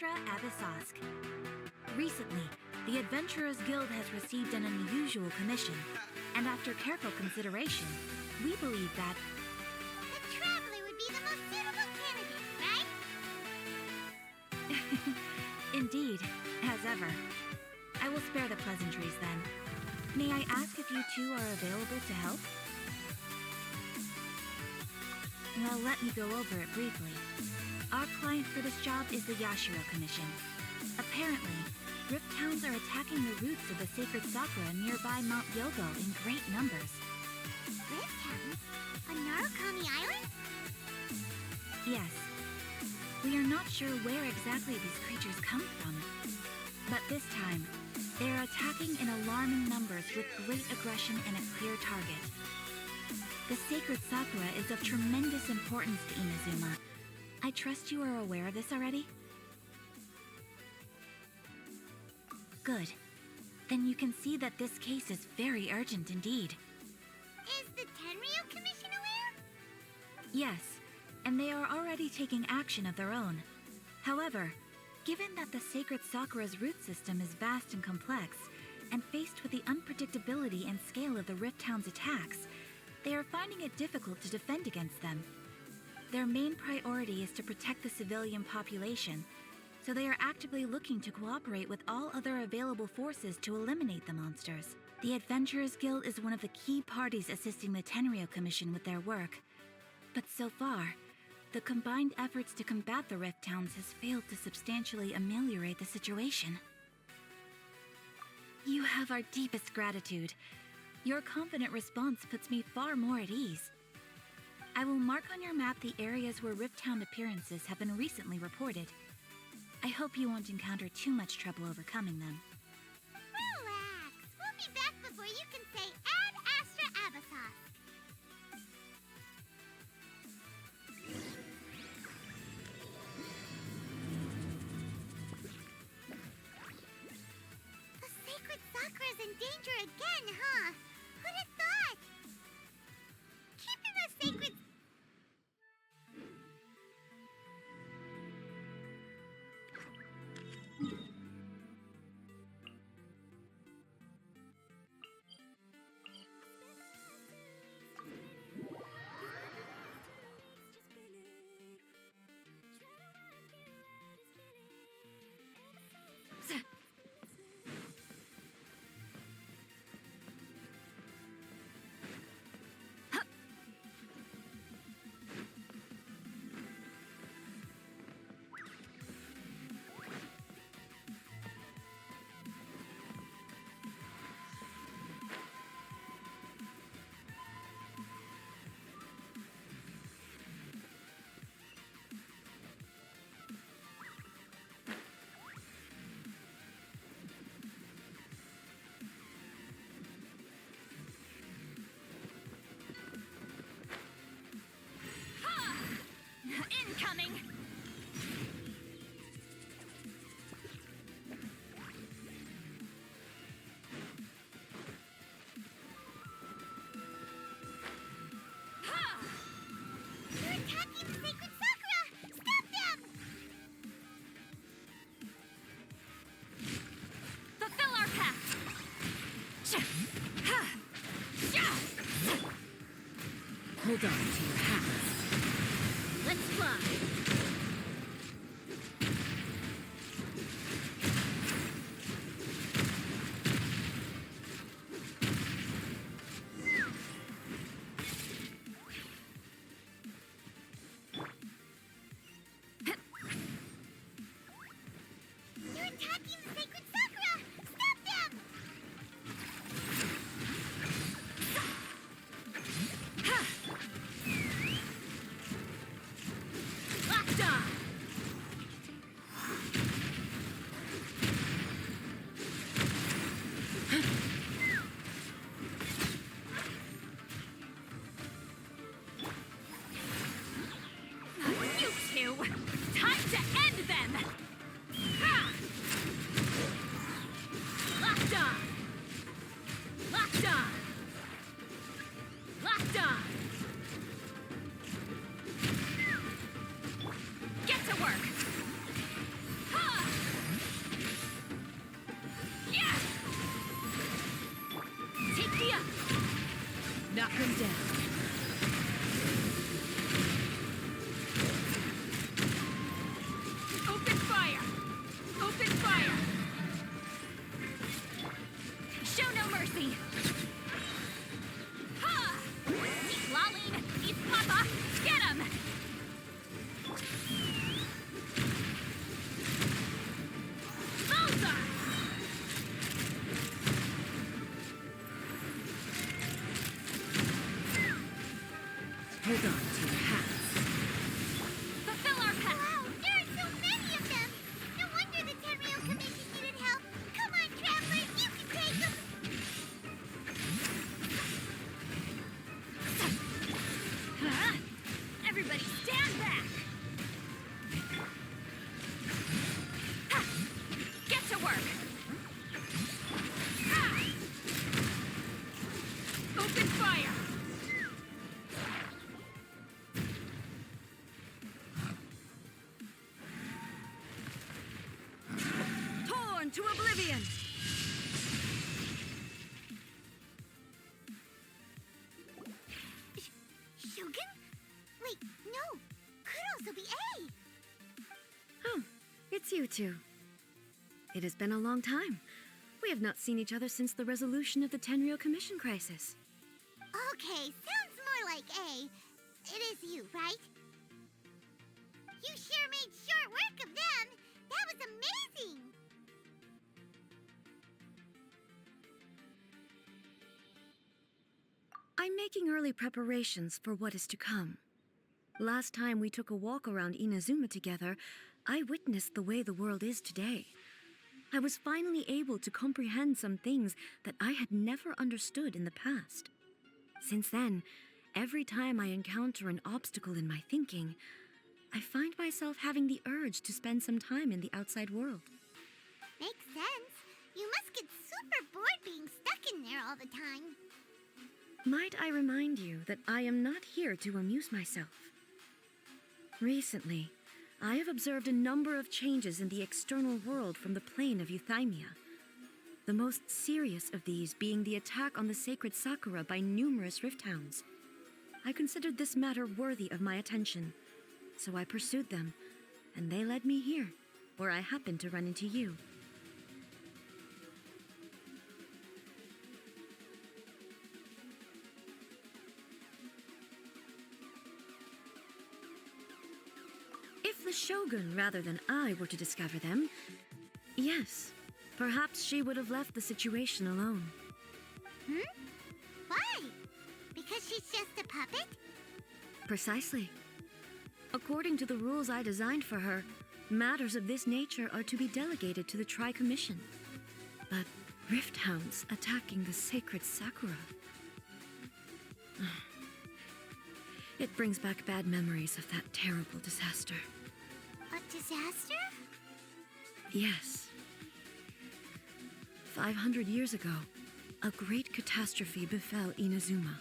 Astra Abyssosk. Recently, the Adventurers Guild has received an unusual commission, and after careful consideration, we believe that The Traveler would be the most suitable candidate, right? Indeed, as ever. I will spare the pleasantries then. May I ask if you two are available to help? Well, let me go over it briefly. Our client for this job is the Yashiro Commission. Apparently, Rift Towns are attacking the roots of the sacred Sakura nearby Mount Yogo in great numbers. Rift Towns? On Narukami Island? Yes. We are not sure where exactly these creatures come from. But this time, they are attacking in alarming numbers with great aggression and a clear target. The sacred Sakura is of tremendous importance to Inazuma. I trust you are aware of this already? Good. Then you can see that this case is very urgent indeed. Is the Tenryo Commission aware? Yes, and they are already taking action of their own. However, given that the sacred Sakura's root system is vast and complex, and faced with the unpredictability and scale of the Rift Town's attacks, they are finding it difficult to defend against them. Their main priority is to protect the civilian population, so they are actively looking to cooperate with all other available forces to eliminate the monsters. The Adventurers Guild is one of the key parties assisting the Tenryo Commission with their work. But so far, the combined efforts to combat the Rift Towns has failed to substantially ameliorate the situation. You have our deepest gratitude. Your confident response puts me far more at ease. I will mark on your map the areas where Rift Town appearances have been recently reported. I hope you won't encounter too much trouble overcoming them. Relax. We'll be back before you can say Ad Astra Abyssosk. The sacred Sakura's in danger again, huh? Who'd have thought? Keeping the sacred... Incoming! They're attacking the sacred Sakura! Stop them! Fulfill our pact! Hold on to your hats. Let's fly! They're attacking the sacred Sakura! Stop them! Locked them down. Open fire! Open fire! Show no mercy! Ha! Meet Laline! Meet Papa! Get him! Bullseye! Hold on to your hats. Fulfill our pact! Wow, there are so many of them! No wonder the Tenryou Commission needed help! Come on, travelers, you can take them! Huh? Everybody stand back! Ha! Get to work! Ah! Open fire! Torn to oblivion! Shogun? Wait, no! Could also be A! Oh, it's you two. It has been a long time. We have not seen each other since the resolution of the Tenryou Commission crisis. Okay, sounds more like A. It is you, right? You sure made short work of them! That was amazing! I'm making early preparations for what is to come. Last time we took a walk around Inazuma together, I witnessed the way the world is today. I was finally able to comprehend some things that I had never understood in the past. Since then, every time I encounter an obstacle in my thinking, I find myself having the urge to spend some time in the outside world. Makes sense. You must get super bored being stuck in there all the time. Might I remind you that I am not here to amuse myself? Recently, I have observed a number of changes in the external world from the plane of Euthymia. The most serious of these being the attack on the sacred Sakura by numerous rift hounds. I considered this matter worthy of my attention, so I pursued them, and they led me here, where I happened to run into you. If the Shogun rather than I were to discover them, yes, perhaps she would have left the situation alone. Why? Because she's just a puppet? Precisely. According to the rules I designed for her, matters of this nature are to be delegated to the Tri-Commission. But rift hounds attacking the sacred Sakura. It brings back bad memories of that terrible disaster. A disaster? Yes. 500 years ago, a great catastrophe befell Inazuma.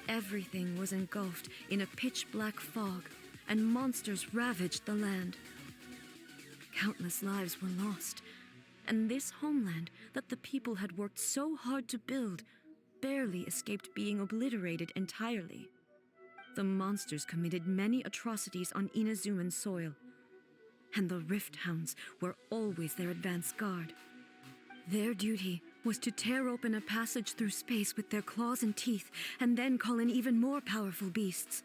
Everything was engulfed in a pitch-black fog, and monsters ravaged the land. Countless lives were lost, and this homeland that the people had worked so hard to build barely escaped being obliterated entirely. The monsters committed many atrocities on Inazuman soil, and the Rift Hounds were always their advance guard. Their duty was to tear open a passage through space with their claws and teeth, and then call in even more powerful beasts.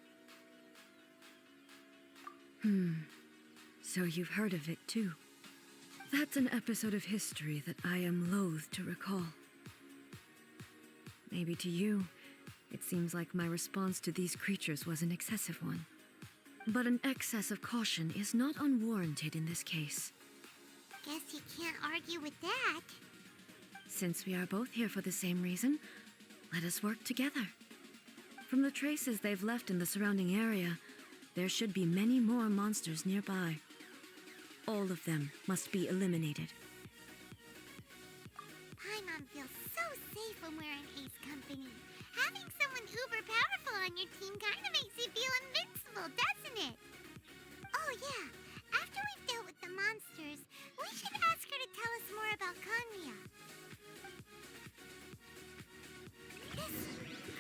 So you've heard of it too. That's an episode of history that I am loath to recall. Maybe to you, it seems like my response to these creatures was an excessive one. But an excess of caution is not unwarranted in this case. Guess you can't argue with that. Since we are both here for the same reason, let us work together. From the traces they've left in the surrounding area, there should be many more monsters nearby. All of them must be eliminated. Paimon feels so safe when we're in Ace Company. Having someone uber powerful on your team kind of makes you feel invincible, doesn't it? Oh yeah, after we've dealt with the monsters, we should ask her to tell us more about Kanya. This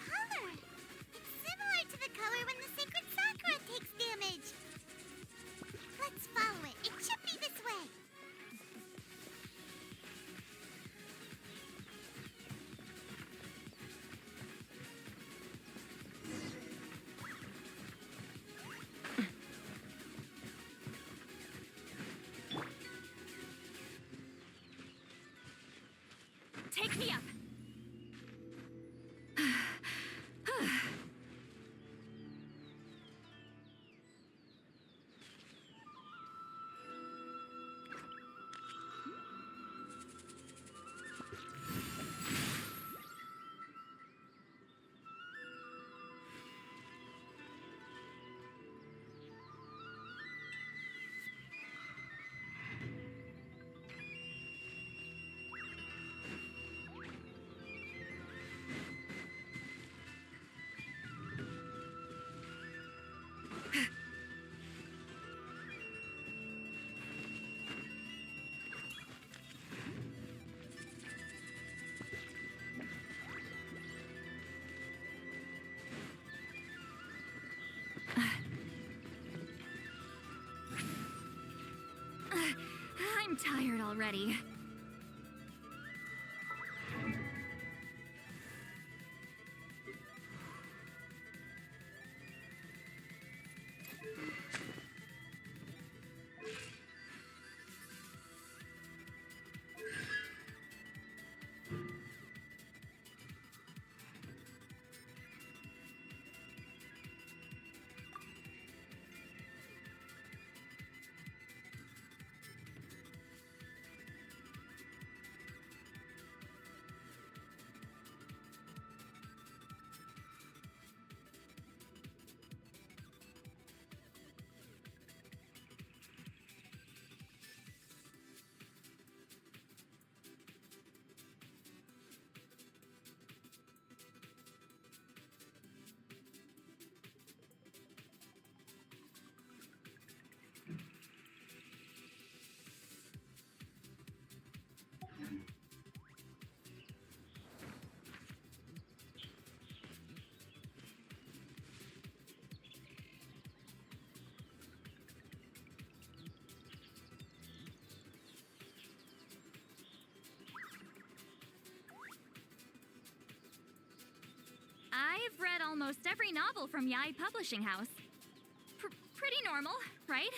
color! Take me up! I'm tired already. I've read almost every novel from Yai Publishing House. Pretty normal, right?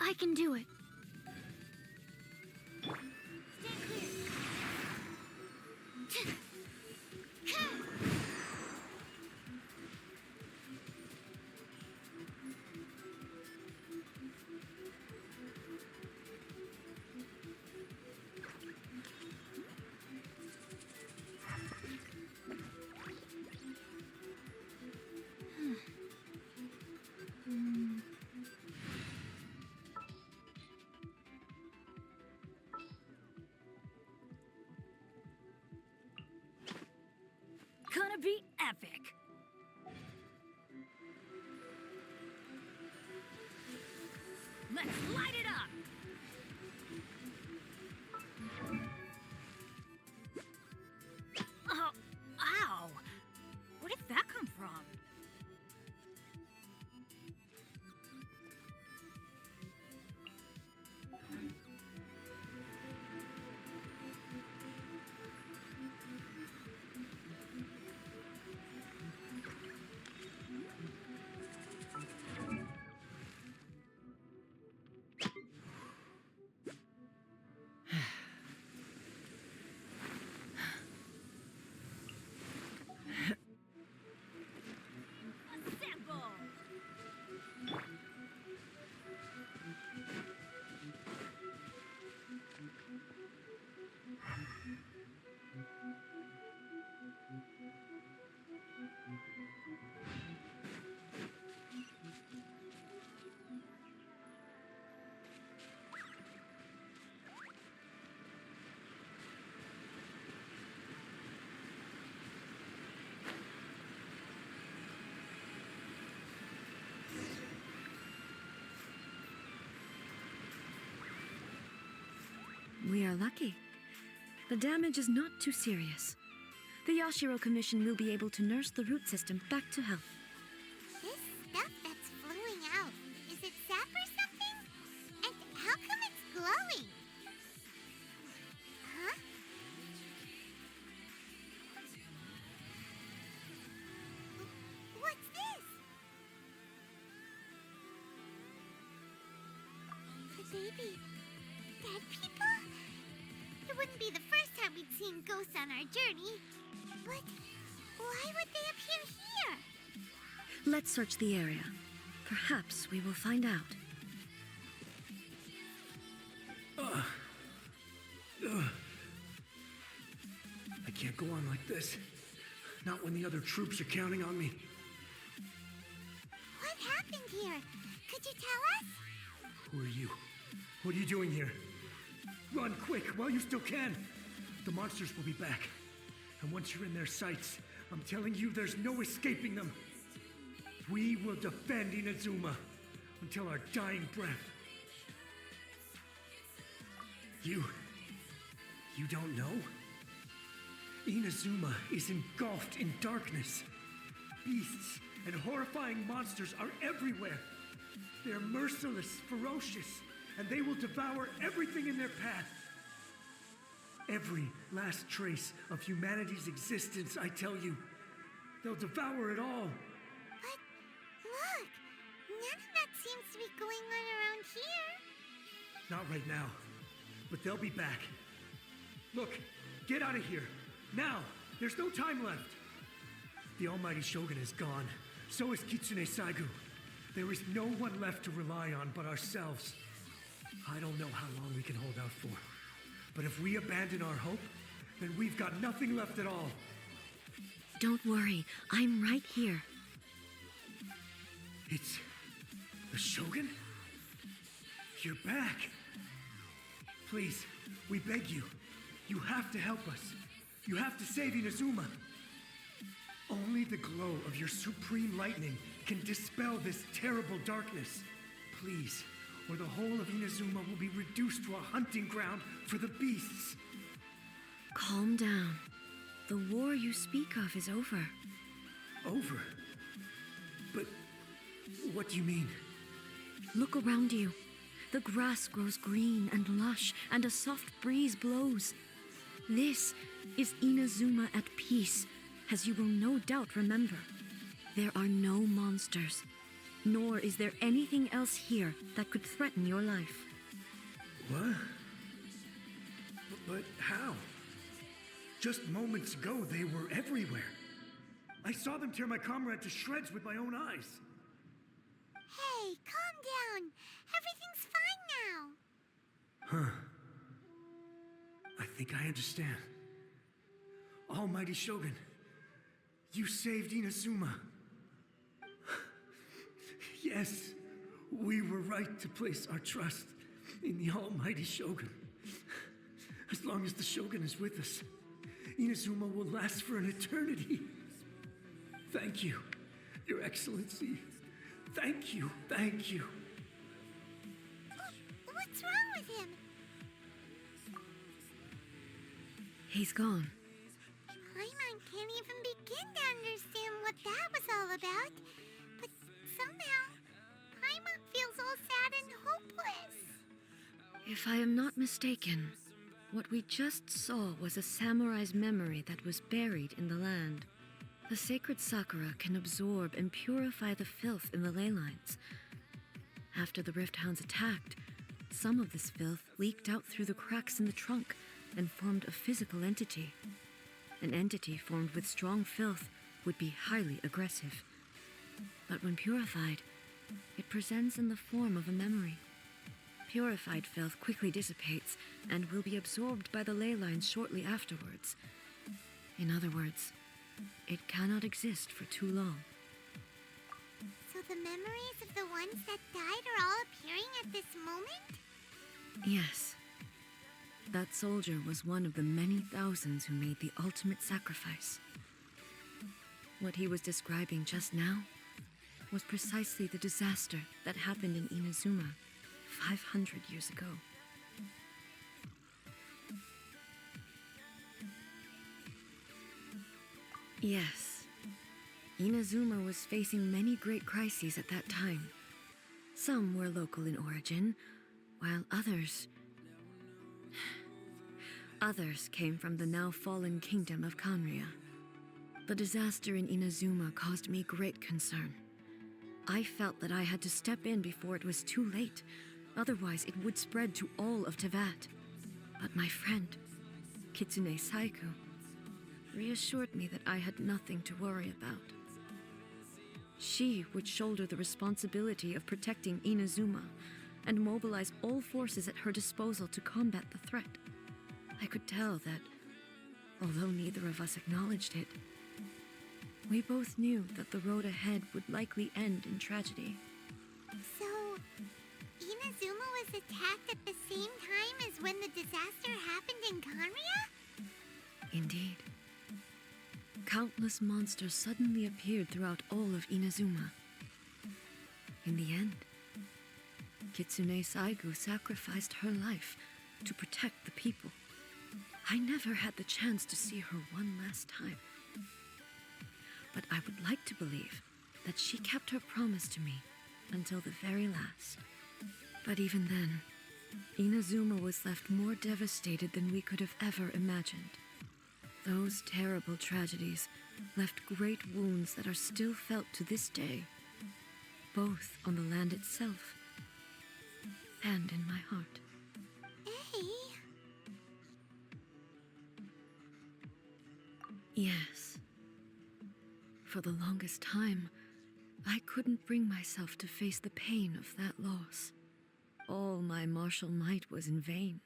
I can do it. Gonna be epic. Let's light it up. Oh, ow. Where did that come from? We are lucky. The damage is not too serious. The Yashiro Commission will be able to nurse the root system back to health. This stuff that's flowing out, is it sap or something? And how come it's glowing? Huh? What's this? The baby. Dead people? It wouldn't be the first time we'd seen ghosts on our journey. But why would they appear here? Let's search the area. Perhaps we will find out. I can't go on like this. Not when the other troops are counting on me. What happened here? Could you tell us? Who are you? What are you doing here? Run quick while you still can. The monsters will be back. And once you're in their sights, I'm telling you there's no escaping them. We will defend Inazuma until our dying breath. You don't know? Inazuma is engulfed in darkness. Beasts and horrifying monsters are everywhere. They're merciless, ferocious, and they will devour everything in their path. Every last trace of humanity's existence, I tell you. They'll devour it all. But look, none of that seems to be going on around here. Not right now, but they'll be back. Look, get out of here. Now, there's no time left. The almighty Shogun is gone. So is Kitsune Saigu. There is no one left to rely on but ourselves. I don't know how long we can hold out for. But if we abandon our hope, then we've got nothing left at all. Don't worry, I'm right here. It's the Shogun? You're back. Please, we beg you. You have to help us. You have to save Inazuma. Only the glow of your supreme lightning can dispel this terrible darkness. Please, or the whole of Inazuma will be reduced to a hunting ground for the beasts. Calm down. The war you speak of is over. Over? But what do you mean? Look around you. The grass grows green and lush, and a soft breeze blows. This is Inazuma at peace, as you will no doubt remember. There are no monsters, nor is there anything else here that could threaten your life. What? But how? Just moments ago, they were everywhere. I saw them tear my comrade to shreds with my own eyes. Hey, calm down. Everything's fine now. Huh. I think I understand. Almighty Shogun, you saved Inazuma. Yes, we were right to place our trust in the Almighty Shogun. As long as the Shogun is with us, Inazuma will last for an eternity. Thank you, Your Excellency. Thank you, thank you. What's wrong with him? He's gone. Paimon can't even begin to understand what that was all about. But somehow, Paimon feels all sad and hopeless. If I am not mistaken, what we just saw was a samurai's memory that was buried in the land. The sacred sakura can absorb and purify the filth in the ley lines. After the Rift Hounds attacked, some of this filth leaked out through the cracks in the trunk and formed a physical entity. An entity formed with strong filth would be highly aggressive. But when purified, it presents in the form of a memory. Purified filth quickly dissipates and will be absorbed by the ley lines shortly afterwards. In other words, it cannot exist for too long. So the memories of the ones that died are all appearing at this moment? Yes. That soldier was one of the many thousands who made the ultimate sacrifice. What he was describing just now was precisely the disaster that happened in Inazuma 500 years ago. Yes. Inazuma was facing many great crises at that time. Some were local in origin, while others came from the now fallen kingdom of Kanria. The disaster in Inazuma caused me great concern. I felt that I had to step in before it was too late, otherwise it would spread to all of Tevat. But my friend, Kitsune Saiku, reassured me that I had nothing to worry about. She would shoulder the responsibility of protecting Inazuma and mobilize all forces at her disposal to combat the threat. I could tell that, although neither of us acknowledged it, we both knew that the road ahead would likely end in tragedy. So, Inazuma was attacked at the same time as when the disaster happened in Kanria? Indeed. Countless monsters suddenly appeared throughout all of Inazuma. In the end, Kitsune Saigu sacrificed her life to protect the people. I never had the chance to see her one last time. But I would like to believe that she kept her promise to me until the very last. But even then, Inazuma was left more devastated than we could have ever imagined. Those terrible tragedies left great wounds that are still felt to this day, both on the land itself and in my heart. Hey. Yes. For the longest time, I couldn't bring myself to face the pain of that loss. All my martial might was in vain.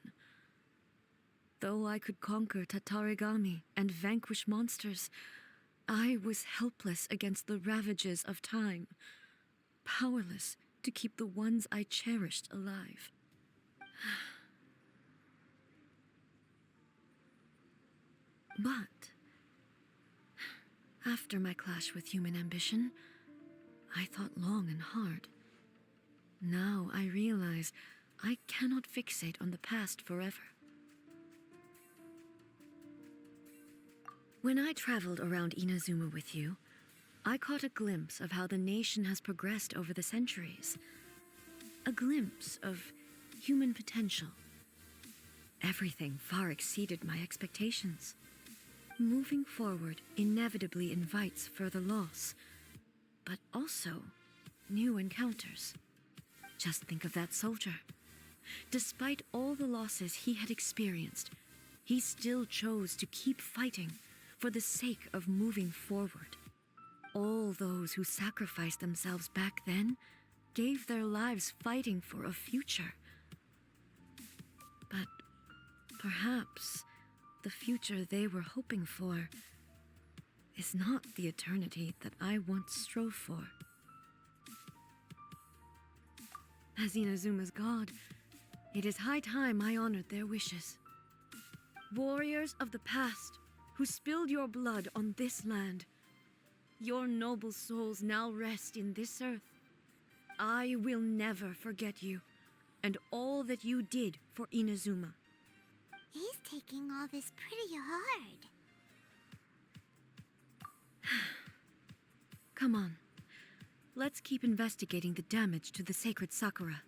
Though I could conquer Tatarigami and vanquish monsters, I was helpless against the ravages of time, powerless to keep the ones I cherished alive. But after my clash with human ambition, I thought long and hard. Now I realize I cannot fixate on the past forever. When I traveled around Inazuma with you, I caught a glimpse of how the nation has progressed over the centuries. A glimpse of human potential. Everything far exceeded my expectations. Moving forward inevitably invites further loss, but also new encounters. Just think of that soldier. Despite all the losses he had experienced, he still chose to keep fighting for the sake of moving forward. All those who sacrificed themselves back then gave their lives fighting for a future. But perhaps the future they were hoping for is not the eternity that I once strove for. As Inazuma's god, it is high time I honored their wishes. Warriors of the past, who spilled your blood on this land, your noble souls now rest in this earth. I will never forget you, and all that you did for Inazuma. He's taking all this pretty hard. Come on. Let's keep investigating the damage to the sacred Sakura.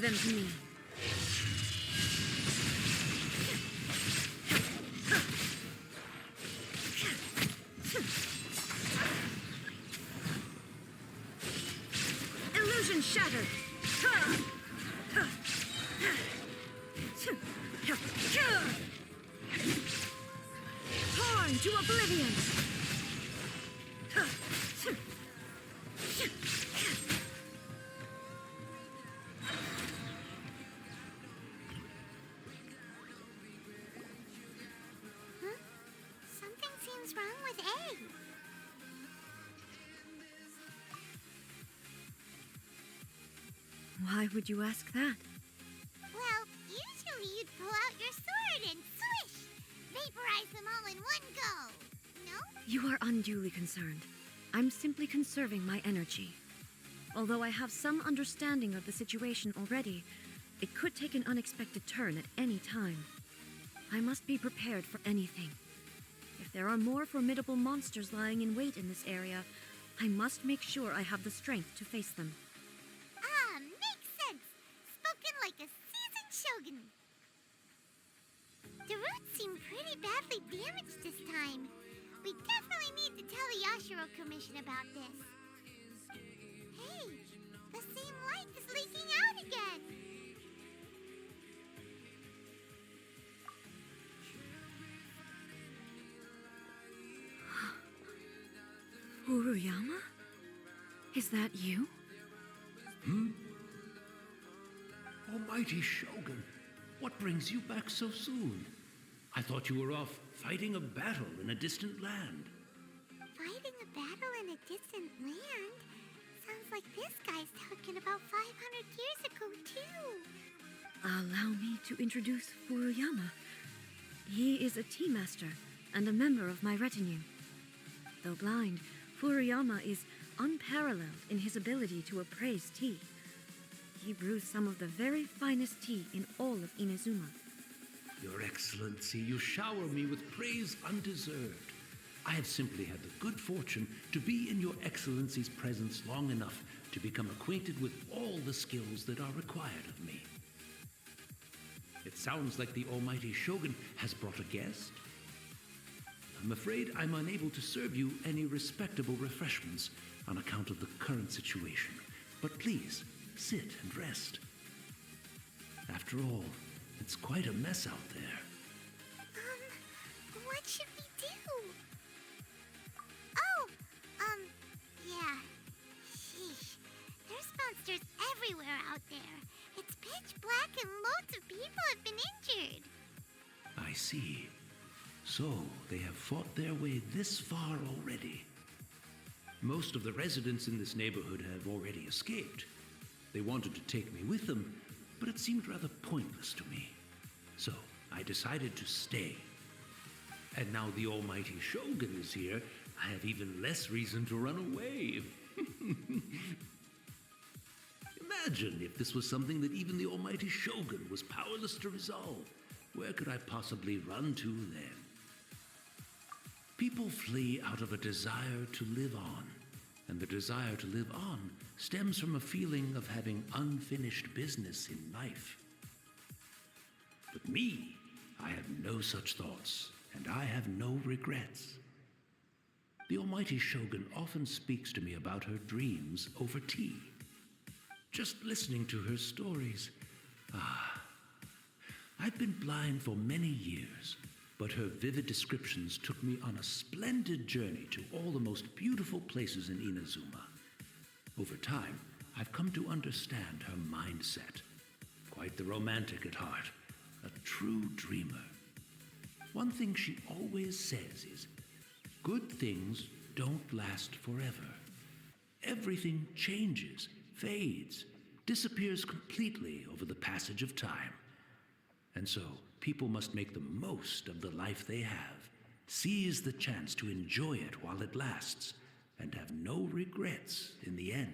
Give them to me. Illusion shattered. Torn to oblivion. Something seems wrong with A. Why would you ask that? Well, usually you'd pull out your sword and swish! Vaporize them all in one go! No? You are unduly concerned. I'm simply conserving my energy. Although I have some understanding of the situation already, it could take an unexpected turn at any time. I must be prepared for anything. If there are more formidable monsters lying in wait in this area, I must make sure I have the strength to face them. Ah, makes sense! Spoken like a seasoned shogun! The roots seem pretty badly damaged this time. We definitely need to tell the Yashiro Commission about this. Hey, the same light is leaking out again! Furuyama? Is that you? Almighty Shogun, what brings you back so soon? I thought you were off fighting a battle in a distant land. Fighting a battle in a distant land? Sounds like this guy's talking about 500 years ago, too. Allow me to introduce Furuyama. He is a tea master and a member of my retinue. Though blind, Furuyama is unparalleled in his ability to appraise tea. He brews some of the very finest tea in all of Inazuma. Your Excellency, you shower me with praise undeserved. I have simply had the good fortune to be in Your Excellency's presence long enough to become acquainted with all the skills that are required of me. It sounds like the Almighty Shogun has brought a guest. I'm afraid I'm unable to serve you any respectable refreshments on account of the current situation. But please, sit and rest. After all, it's quite a mess out there. What should we do? Oh, yeah. Sheesh. There's monsters everywhere out there. It's pitch black and loads of people have been injured. I see. So, they have fought their way this far already. Most of the residents in this neighborhood have already escaped. They wanted to take me with them, but it seemed rather pointless to me. So, I decided to stay. And now the Almighty Shogun is here, I have even less reason to run away. Imagine if this was something that even the Almighty Shogun was powerless to resolve. Where could I possibly run to then? People flee out of a desire to live on, and the desire to live on stems from a feeling of having unfinished business in life. But me, I have no such thoughts, and I have no regrets. The Almighty Shogun often speaks to me about her dreams over tea. Just listening to her stories, I've been blind for many years, but her vivid descriptions took me on a splendid journey to all the most beautiful places in Inazuma. Over time, I've come to understand her mindset. Quite the romantic at heart, a true dreamer. One thing she always says is, good things don't last forever. Everything changes, fades, disappears completely over the passage of time. And so, people must make the most of the life they have, seize the chance to enjoy it while it lasts, and have no regrets in the end.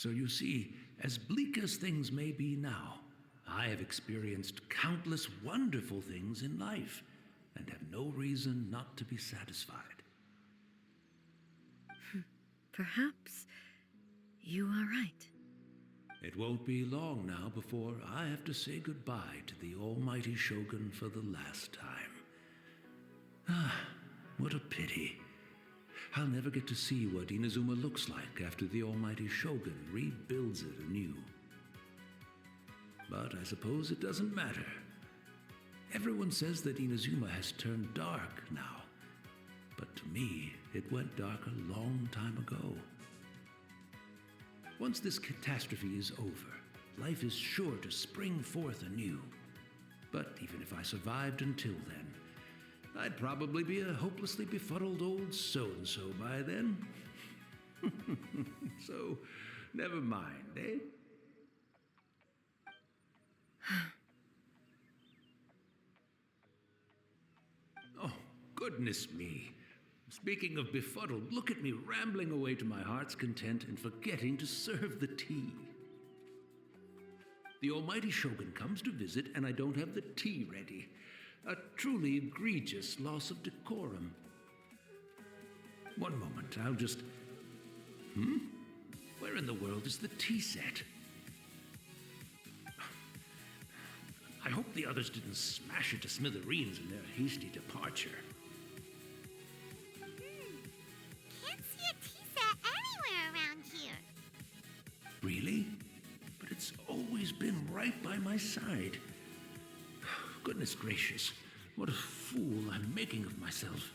So you see, as bleak as things may be now, I have experienced countless wonderful things in life and have no reason not to be satisfied. Perhaps you are right. It won't be long now before I have to say goodbye to the almighty Shogun for the last time. Ah, what a pity. I'll never get to see what Inazuma looks like after the almighty Shogun rebuilds it anew. But I suppose it doesn't matter. Everyone says that Inazuma has turned dark now. But to me, it went dark a long time ago. Once this catastrophe is over, life is sure to spring forth anew. But even if I survived until then, I'd probably be a hopelessly befuddled old so-and-so by then. So, never mind, eh? Oh, goodness me. Speaking of befuddled, look at me rambling away to my heart's content and forgetting to serve the tea. The almighty Shogun comes to visit and I don't have the tea ready. A truly egregious loss of decorum. One moment, I'll just... Where in the world is the tea set? I hope the others didn't smash it to smithereens in their hasty departure. Can't see a tea set anywhere around here. Really? But it's always been right by my side. Goodness gracious, what a fool I'm making of myself.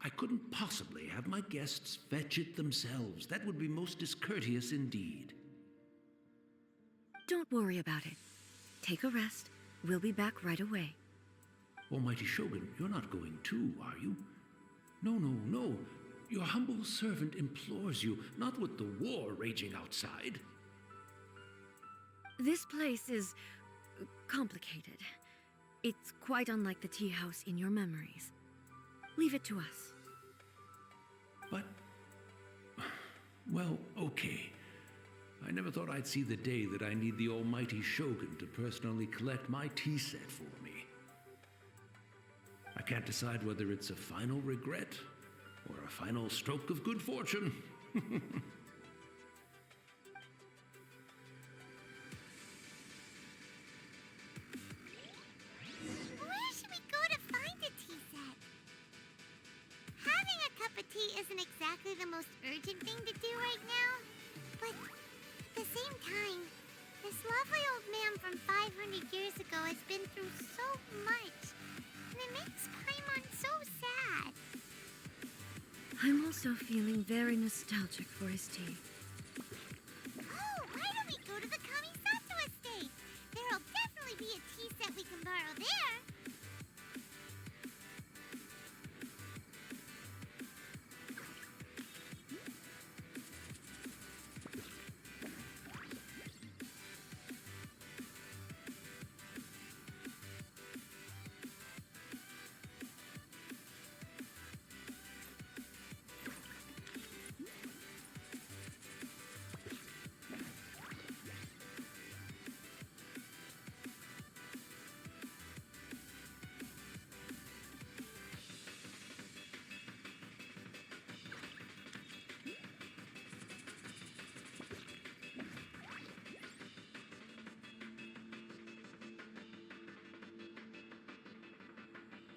I couldn't possibly have my guests fetch it themselves. That would be most discourteous indeed. Don't worry about it. Take a rest. We'll be back right away. Almighty Shogun, you're not going too, are you? No, no, no. Your humble servant implores you, not with the war raging outside. This place is complicated. It's quite unlike the tea house in your memories. Leave it to us. But, well, okay. I never thought I'd see the day that I need the almighty Shogun to personally collect my tea set for me. I can't decide whether it's a final regret or a final stroke of good fortune. Where should we go to find a tea set? Having a cup of tea isn't exactly the most urgent thing to do right now, but at the same time, this lovely old man from 500 years ago has been through so much, and it makes Paimon so sad. I'm also feeling very nostalgic for his tea. Oh, why don't we go to the Kamisato estate? There'll definitely be a tea set we can borrow there.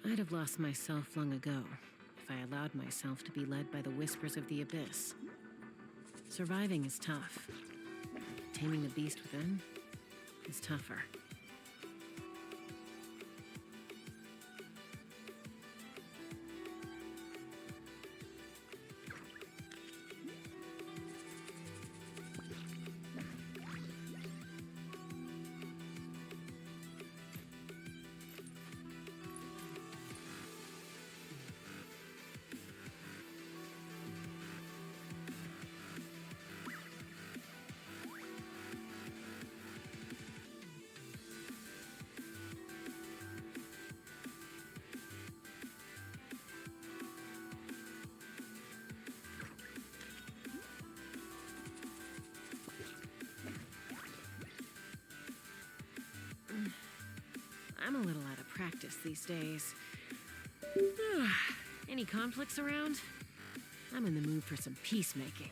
I'd have lost myself long ago if I allowed myself to be led by the whispers of the abyss. Surviving is tough. Taming the beast within is tougher. I'm a little out of practice these days. Any conflicts around? I'm in the mood for some peacemaking.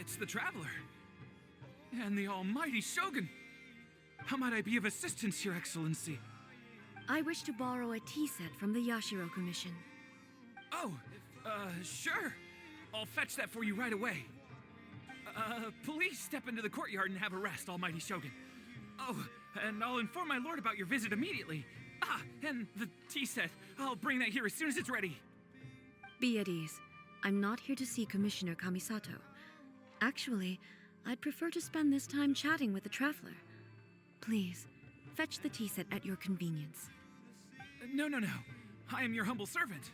It's the Traveler. And the almighty Shogun. How might I be of assistance, Your Excellency? I wish to borrow a tea set from the Yashiro Commission. Oh, sure. I'll fetch that for you right away. Please step into the courtyard and have a rest, almighty Shogun. Oh, and I'll inform my lord about your visit immediately. Ah, and the tea set. I'll bring that here as soon as it's ready. Be at ease. I'm not here to see Commissioner Kamisato. Actually, I'd prefer to spend this time chatting with the Traveler. Please, fetch the tea set at your convenience. No. I am your humble servant.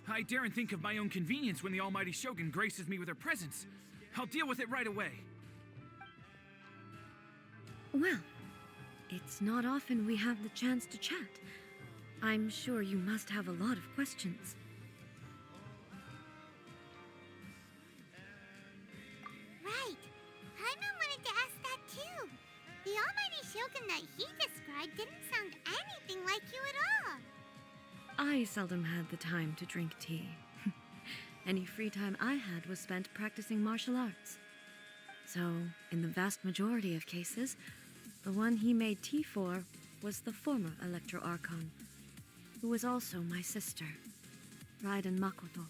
I daren't think of my own convenience when the Almighty Shogun graces me with her presence. I'll deal with it right away. Well, it's not often we have the chance to chat. I'm sure you must have a lot of questions. Right. Paimon wanted to ask that too. The Almighty Shogun that he described didn't sound anything like you at all. I seldom had the time to drink tea. Any free time I had was spent practicing martial arts. So, in the vast majority of cases, the one he made tea for was the former Electro Archon, who was also my sister, Raiden Makoto.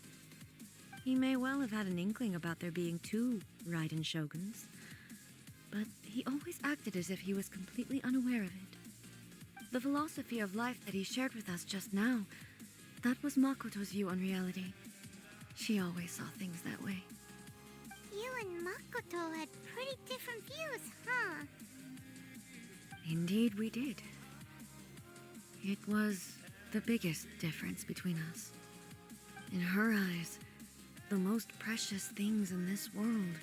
He may well have had an inkling about there being two Raiden Shoguns, but he always acted as if he was completely unaware of it. The philosophy of life that he shared with us just now, that was Makoto's view on reality. She always saw things that way. You and Makoto had pretty different views, huh? Indeed we did. It was the biggest difference between us. In her eyes, the most precious things in this world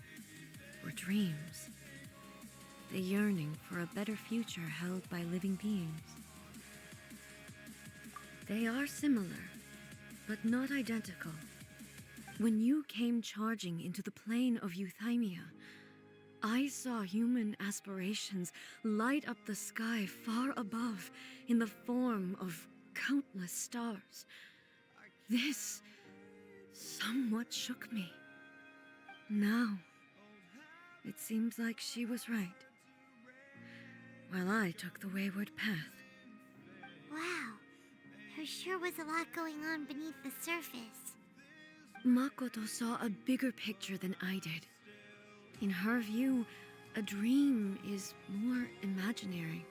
were dreams. The yearning for a better future held by living beings. They are similar, but not identical. When you came charging into the plane of Euthymia, I saw human aspirations light up the sky far above in the form of countless stars. This somewhat shook me. Now, it seems like she was right, while I took the wayward path. Wow. There sure was a lot going on beneath the surface. Makoto saw a bigger picture than I did. In her view, a dream is more imaginary,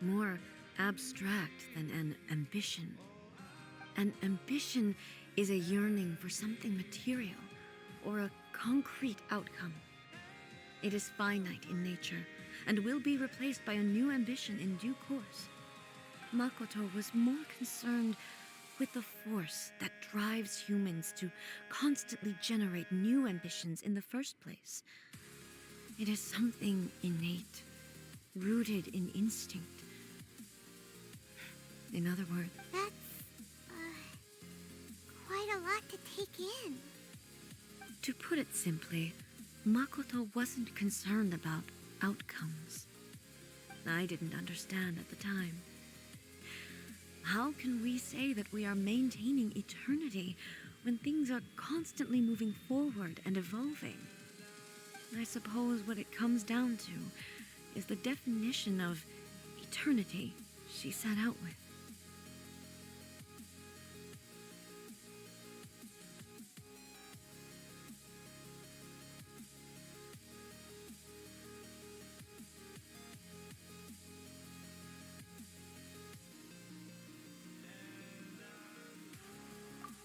more abstract than an ambition. An ambition is a yearning for something material or a concrete outcome. It is finite in nature and will be replaced by a new ambition in due course. Makoto was more concerned with the force that drives humans to constantly generate new ambitions in the first place. It is something innate, rooted in instinct. In other words, That's, quite a lot to take in. to put it simply, Makoto wasn't concerned about outcomes. I didn't understand at the time. How can we say that we are maintaining eternity when things are constantly moving forward and evolving? I suppose what it comes down to is the definition of eternity she set out with.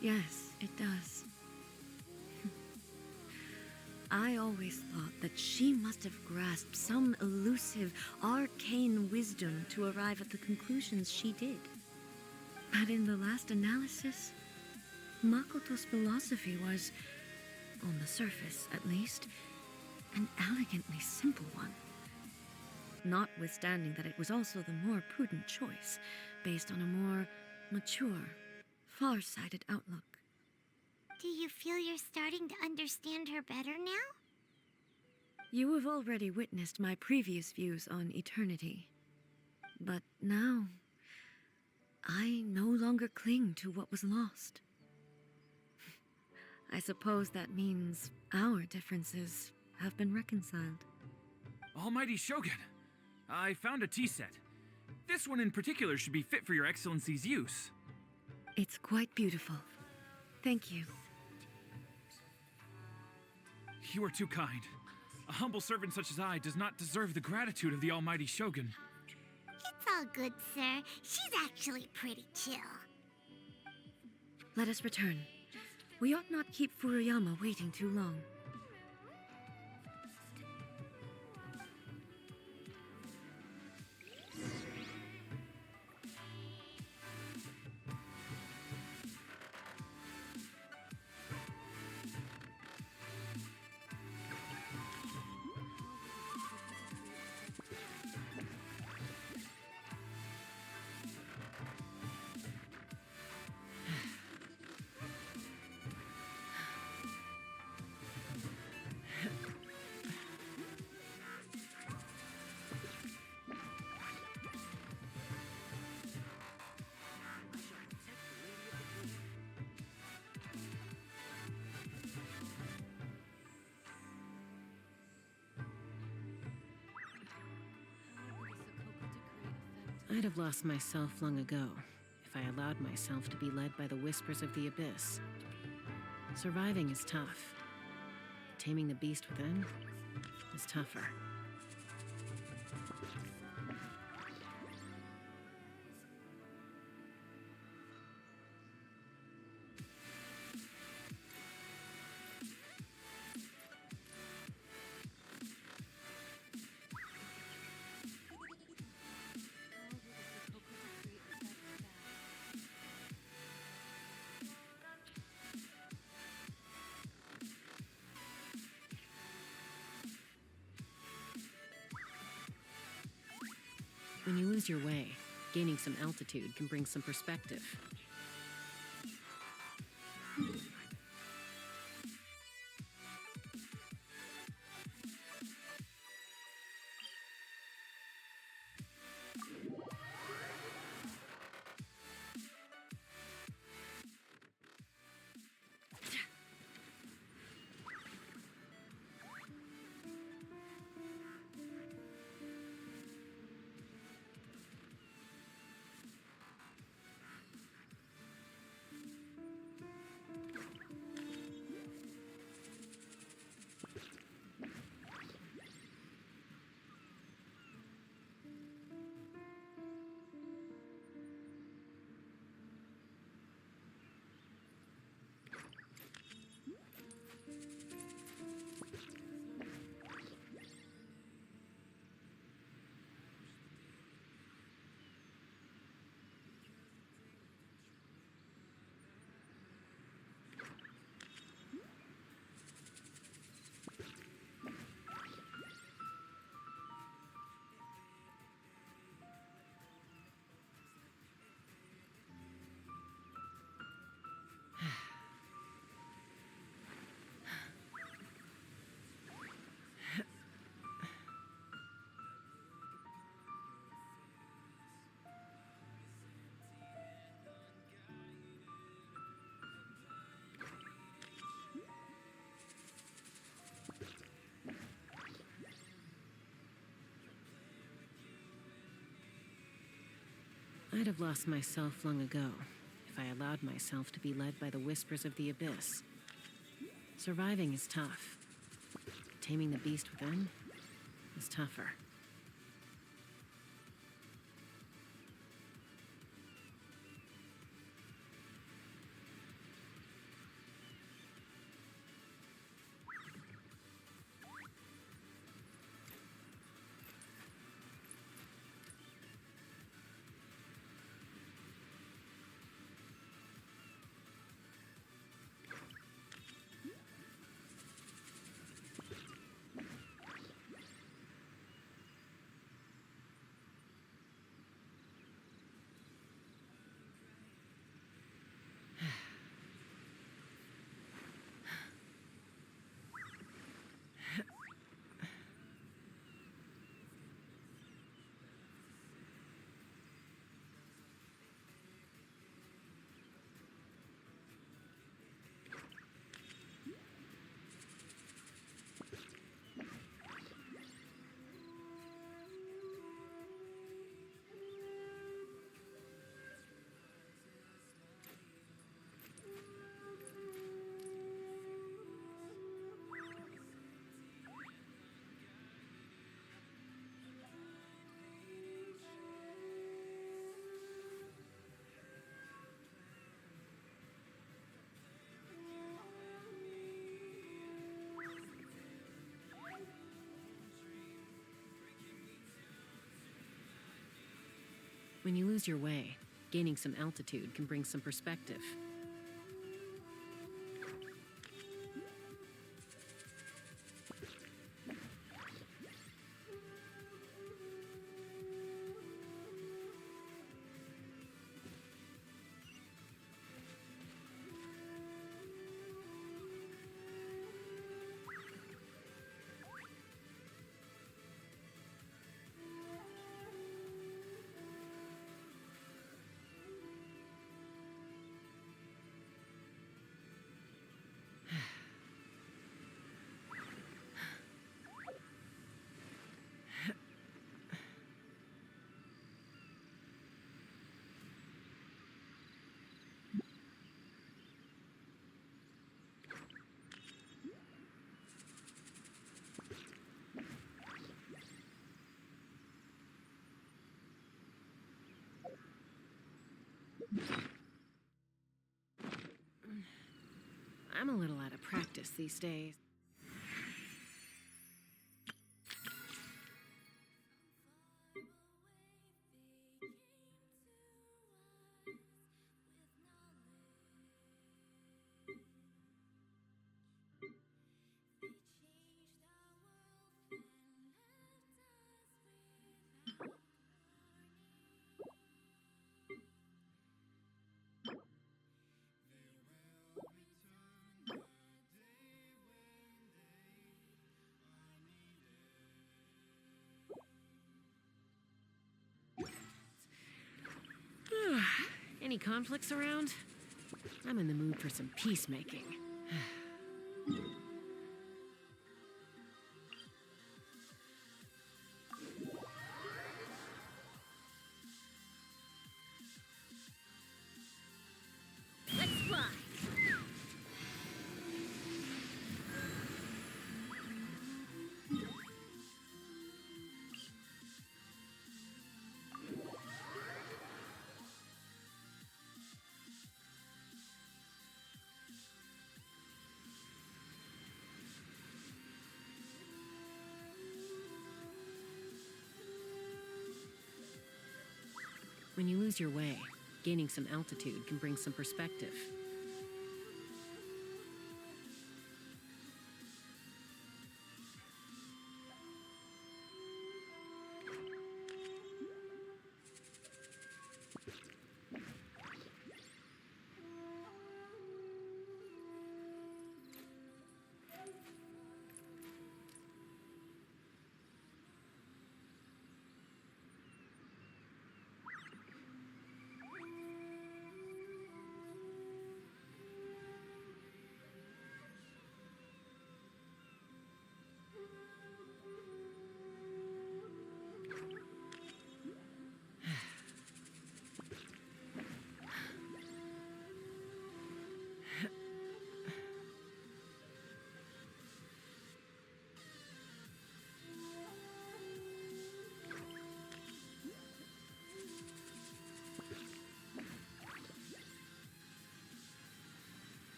Yes, it does. I always thought that she must have grasped some elusive, arcane wisdom to arrive at the conclusions she did. But in the last analysis, Makoto's philosophy was, on the surface at least, an elegantly simple one. Notwithstanding that it was also the more prudent choice, based on a more mature, far-sighted outlook. Do you feel you're starting to understand her better now? You have already witnessed my previous views on eternity. But now, I no longer cling to what was lost. I suppose that means our differences have been reconciled. Almighty Shogun, I found a tea set. This one in particular should be fit for your Excellency's use. It's quite beautiful. Thank you. You are too kind. A humble servant such as I does not deserve the gratitude of the Almighty Shogun. It's all good, sir. She's actually pretty chill. Let us return. We ought not keep Furuyama waiting too long. I'd have lost myself long ago if I allowed myself to be led by the whispers of the abyss. Surviving is tough. Taming the beast within is tougher. When you lose your way, gaining some altitude can bring some perspective. I'd have lost myself long ago if I allowed myself to be led by the whispers of the abyss. Surviving is tough. Taming the beast within is tougher. When you lose your way, gaining some altitude can bring some perspective. I'm a little out of practice these days. Any conflicts around? I'm in the mood for some peacemaking. Let's fly! When you lose your way, gaining some altitude can bring some perspective.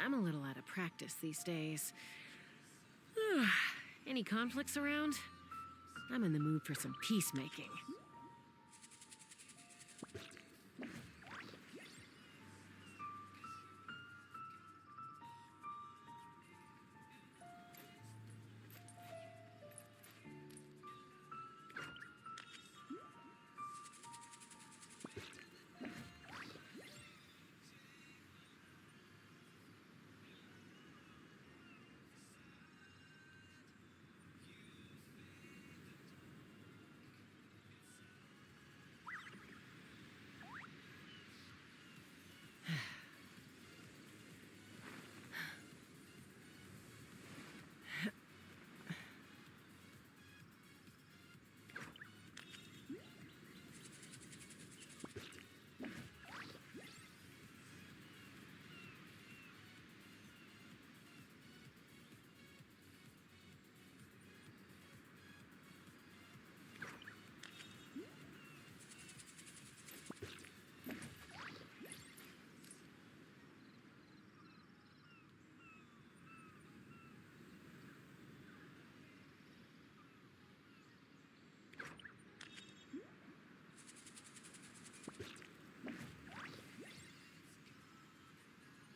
I'm a little out of practice these days. Any conflicts around? I'm in the mood for some peacemaking.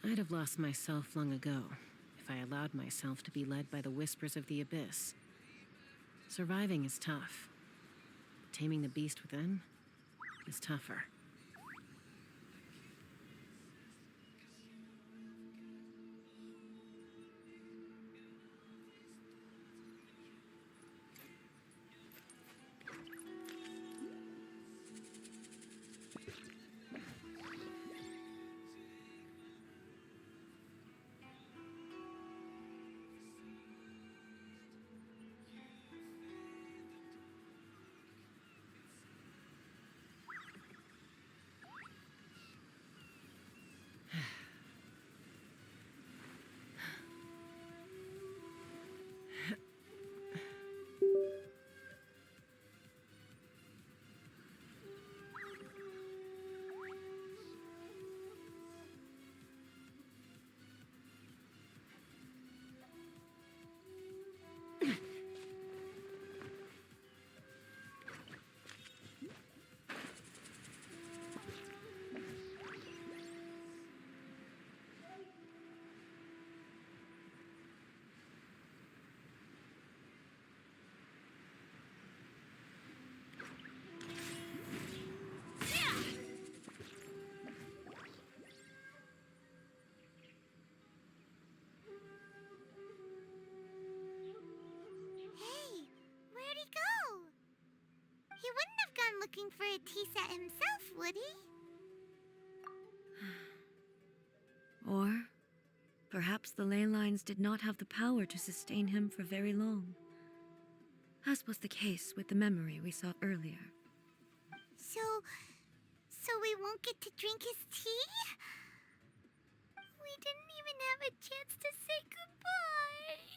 I'd have lost myself long ago if I allowed myself to be led by the whispers of the abyss. Surviving is tough. Taming the beast within is tougher. Hey, where'd he go? He wouldn't have gone looking for a tea set himself, would he? Or perhaps the ley lines did not have the power to sustain him for very long, as was the case with the memory we saw earlier. So we won't get to drink his tea? We didn't even have a chance to say goodbye.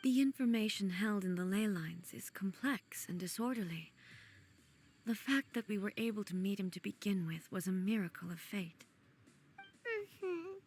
The information held in the ley lines is complex and disorderly. The fact that we were able to meet him to begin with was a miracle of fate. Mm-hmm.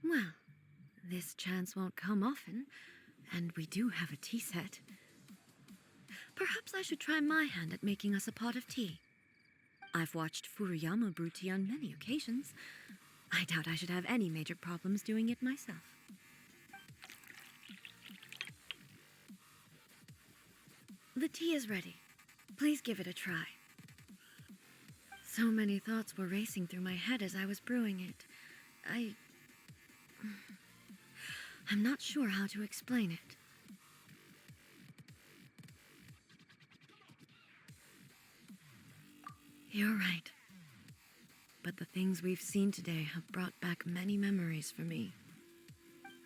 Well, this chance won't come often, and we do have a tea set. Perhaps I should try my hand at making us a pot of tea. I've watched Furuyama brew tea on many occasions. I doubt I should have any major problems doing it myself. The tea is ready. Please give it a try. So many thoughts were racing through my head as I was brewing it. I'm not sure how to explain it. You're right. But the things we've seen today have brought back many memories for me.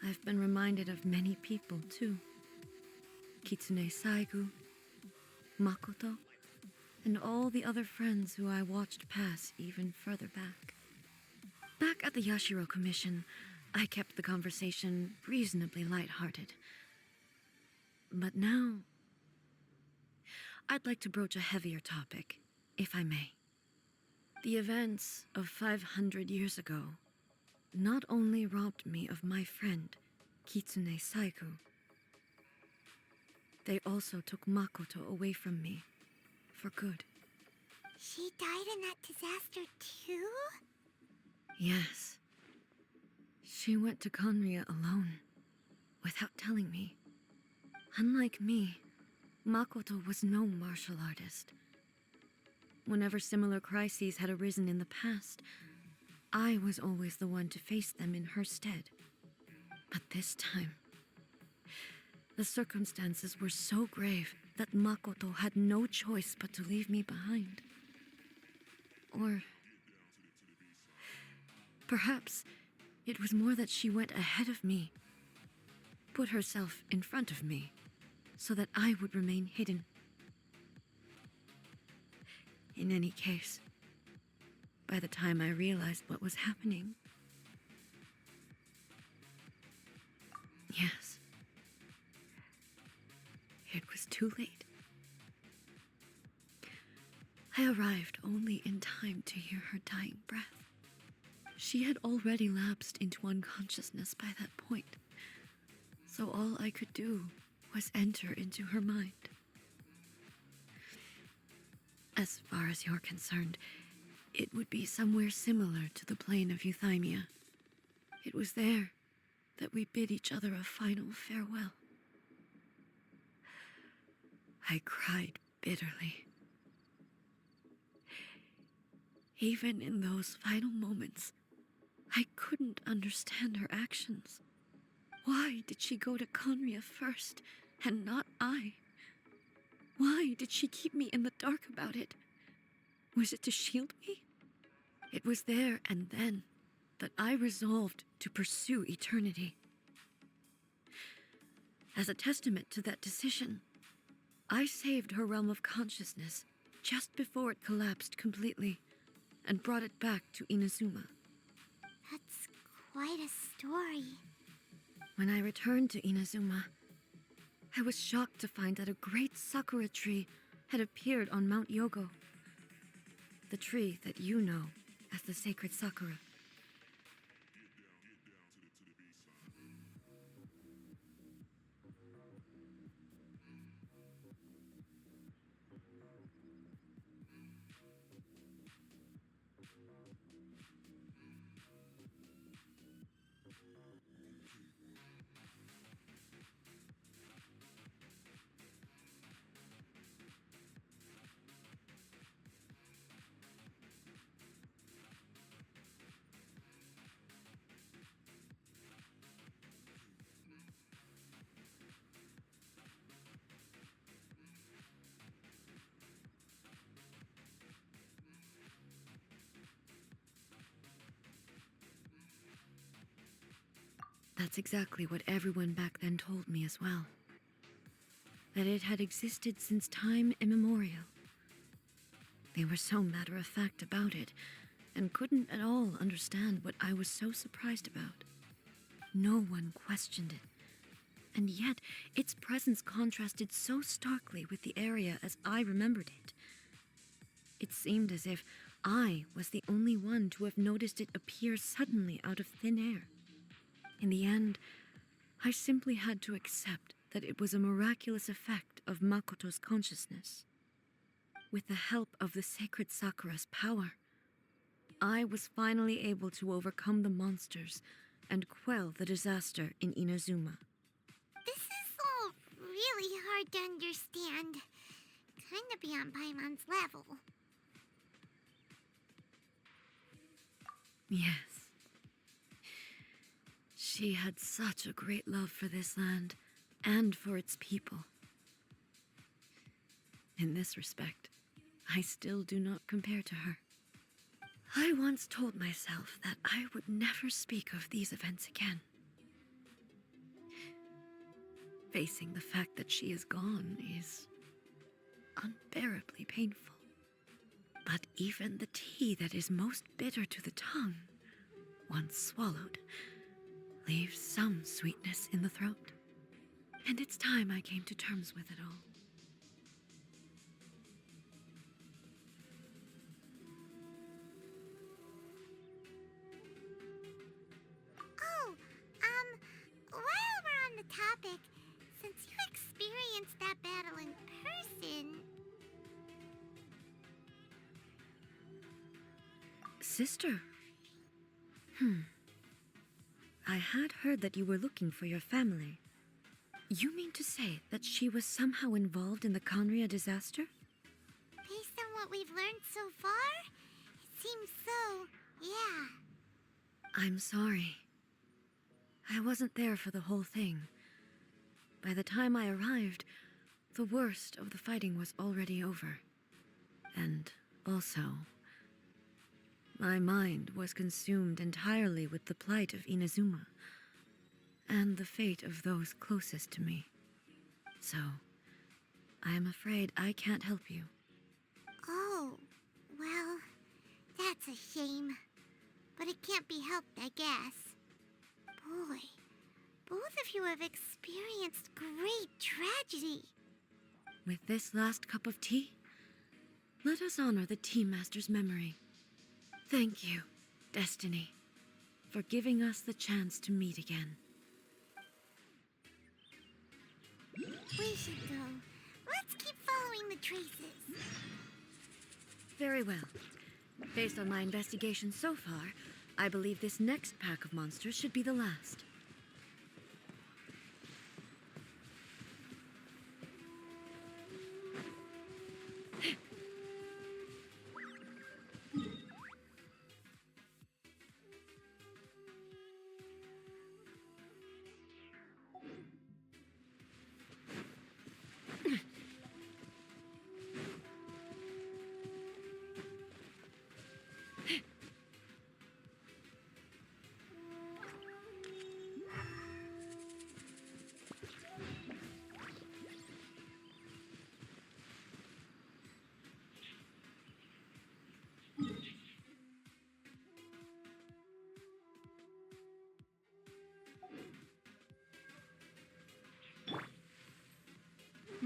I've been reminded of many people, too. Kitsune Saigu, Makoto, and all the other friends who I watched pass even further back. Back at the Yashiro Commission, I kept the conversation reasonably lighthearted. But now, I'd like to broach a heavier topic, if I may. The events of 500 years ago not only robbed me of my friend, Kitsune Saigu, they also took Makoto away from me for good. She died in that disaster too? Yes. She went to Conria alone, without telling me. Unlike me, Makoto was no martial artist. Whenever similar crises had arisen in the past, I was always the one to face them in her stead. But this time, the circumstances were so grave that Makoto had no choice but to leave me behind. Or perhaps it was more that she went ahead of me, put herself in front of me, so that I would remain hidden. In any case, by the time I realized what was happening, yes, it was too late. I arrived only in time to hear her dying breath. She had already lapsed into unconsciousness by that point, so all I could do was enter into her mind. As far as you're concerned, it would be somewhere similar to the plane of Euthymia. It was there that we bid each other a final farewell. I cried bitterly. Even in those final moments, I couldn't understand her actions. Why did she go to Conria first, and not I? Why did she keep me in the dark about it? Was it to shield me? It was there and then that I resolved to pursue eternity. As a testament to that decision, I saved her realm of consciousness just before it collapsed completely and brought it back to Inazuma. That's quite a story. When I returned to Inazuma, I was shocked to find that a great sakura tree had appeared on Mount Yogo, the tree that you know as the sacred sakura. That's exactly what everyone back then told me as well. That it had existed since time immemorial. They were so matter-of-fact about it, and couldn't at all understand what I was so surprised about. No one questioned it, and yet its presence contrasted so starkly with the area as I remembered it. It seemed as if I was the only one to have noticed it appear suddenly out of thin air. In the end, I simply had to accept that it was a miraculous effect of Makoto's consciousness. With the help of the sacred Sakura's power, I was finally able to overcome the monsters and quell the disaster in Inazuma. This is all really hard to understand. Kinda beyond Paimon's level. Yes. She had such a great love for this land and for its people. In this respect, I still do not compare to her. I once told myself that I would never speak of these events again. Facing the fact that she is gone is unbearably painful. But even the tea that is most bitter to the tongue, once swallowed, leaves some sweetness in the throat. And it's time I came to terms with it all. Oh, while we're on the topic, since you experienced that battle in person... Sister? I had heard that you were looking for your family. You mean to say that she was somehow involved in the Conria disaster? Based on what we've learned so far, it seems so, yeah. I'm sorry. I wasn't there for the whole thing. By the time I arrived, the worst of the fighting was already over. And also, my mind was consumed entirely with the plight of Inazuma and the fate of those closest to me. So, I am afraid I can't help you. Oh, well, that's a shame. But it can't be helped, I guess. Boy, both of you have experienced great tragedy. With this last cup of tea, let us honor the Tea Master's memory. Thank you, Destiny, for giving us the chance to meet again. We should go. Let's keep following the traces. Very well. Based on my investigation so far, I believe this next pack of monsters should be the last.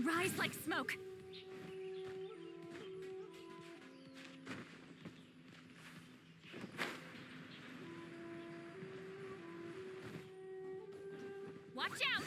Rise like smoke! Watch out!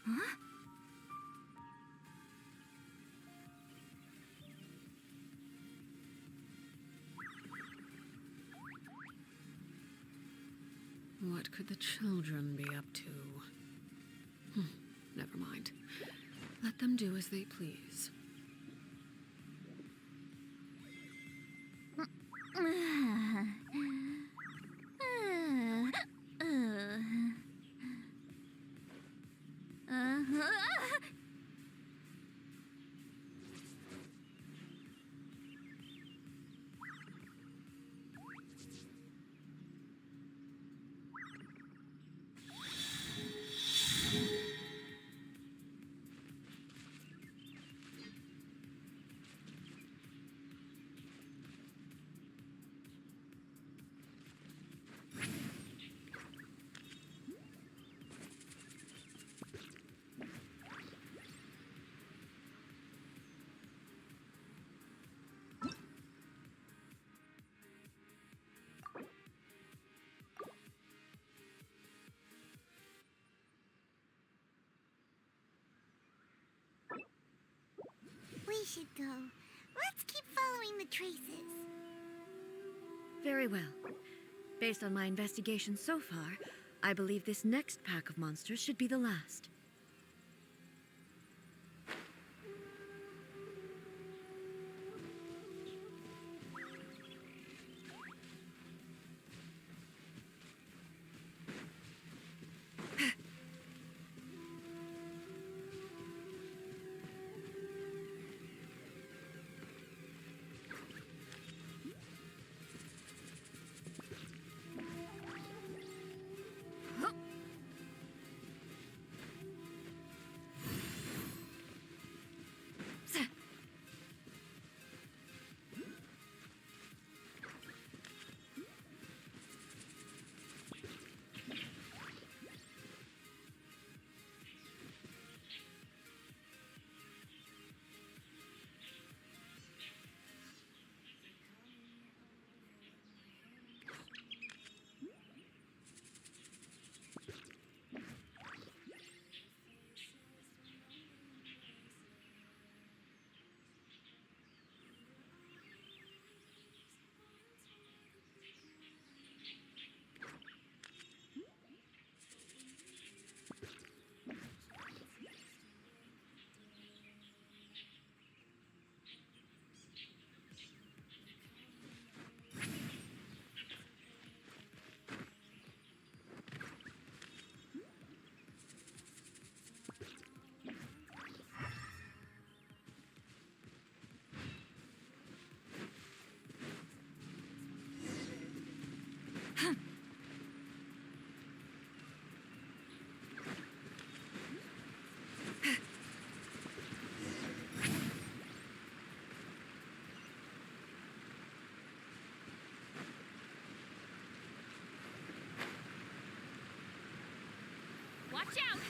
Huh? What could the children be up to? Never mind. Let them do as they please. We should go. Let's keep following the traces. Very well. Based on my investigation so far, I believe this next pack of monsters should be the last. Watch out!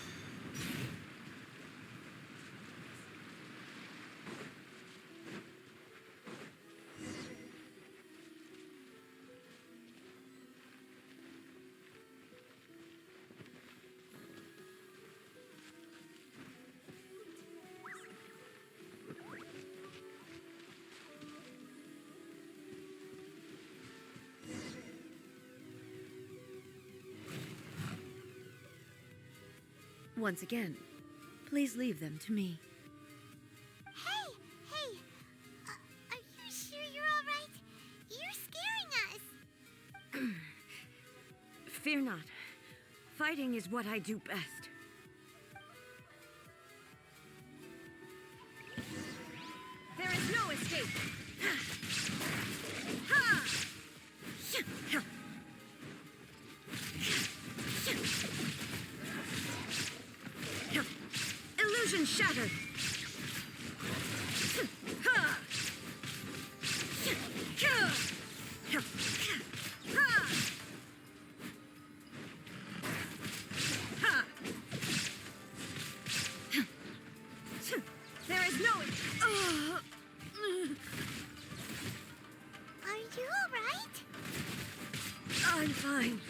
Once again, please leave them to me. Hey! Are you sure you're all right? You're scaring us. Fear not. Fighting is what I do best. There is no escape! Illusion shattered! There is no... Are you all right? I'm fine.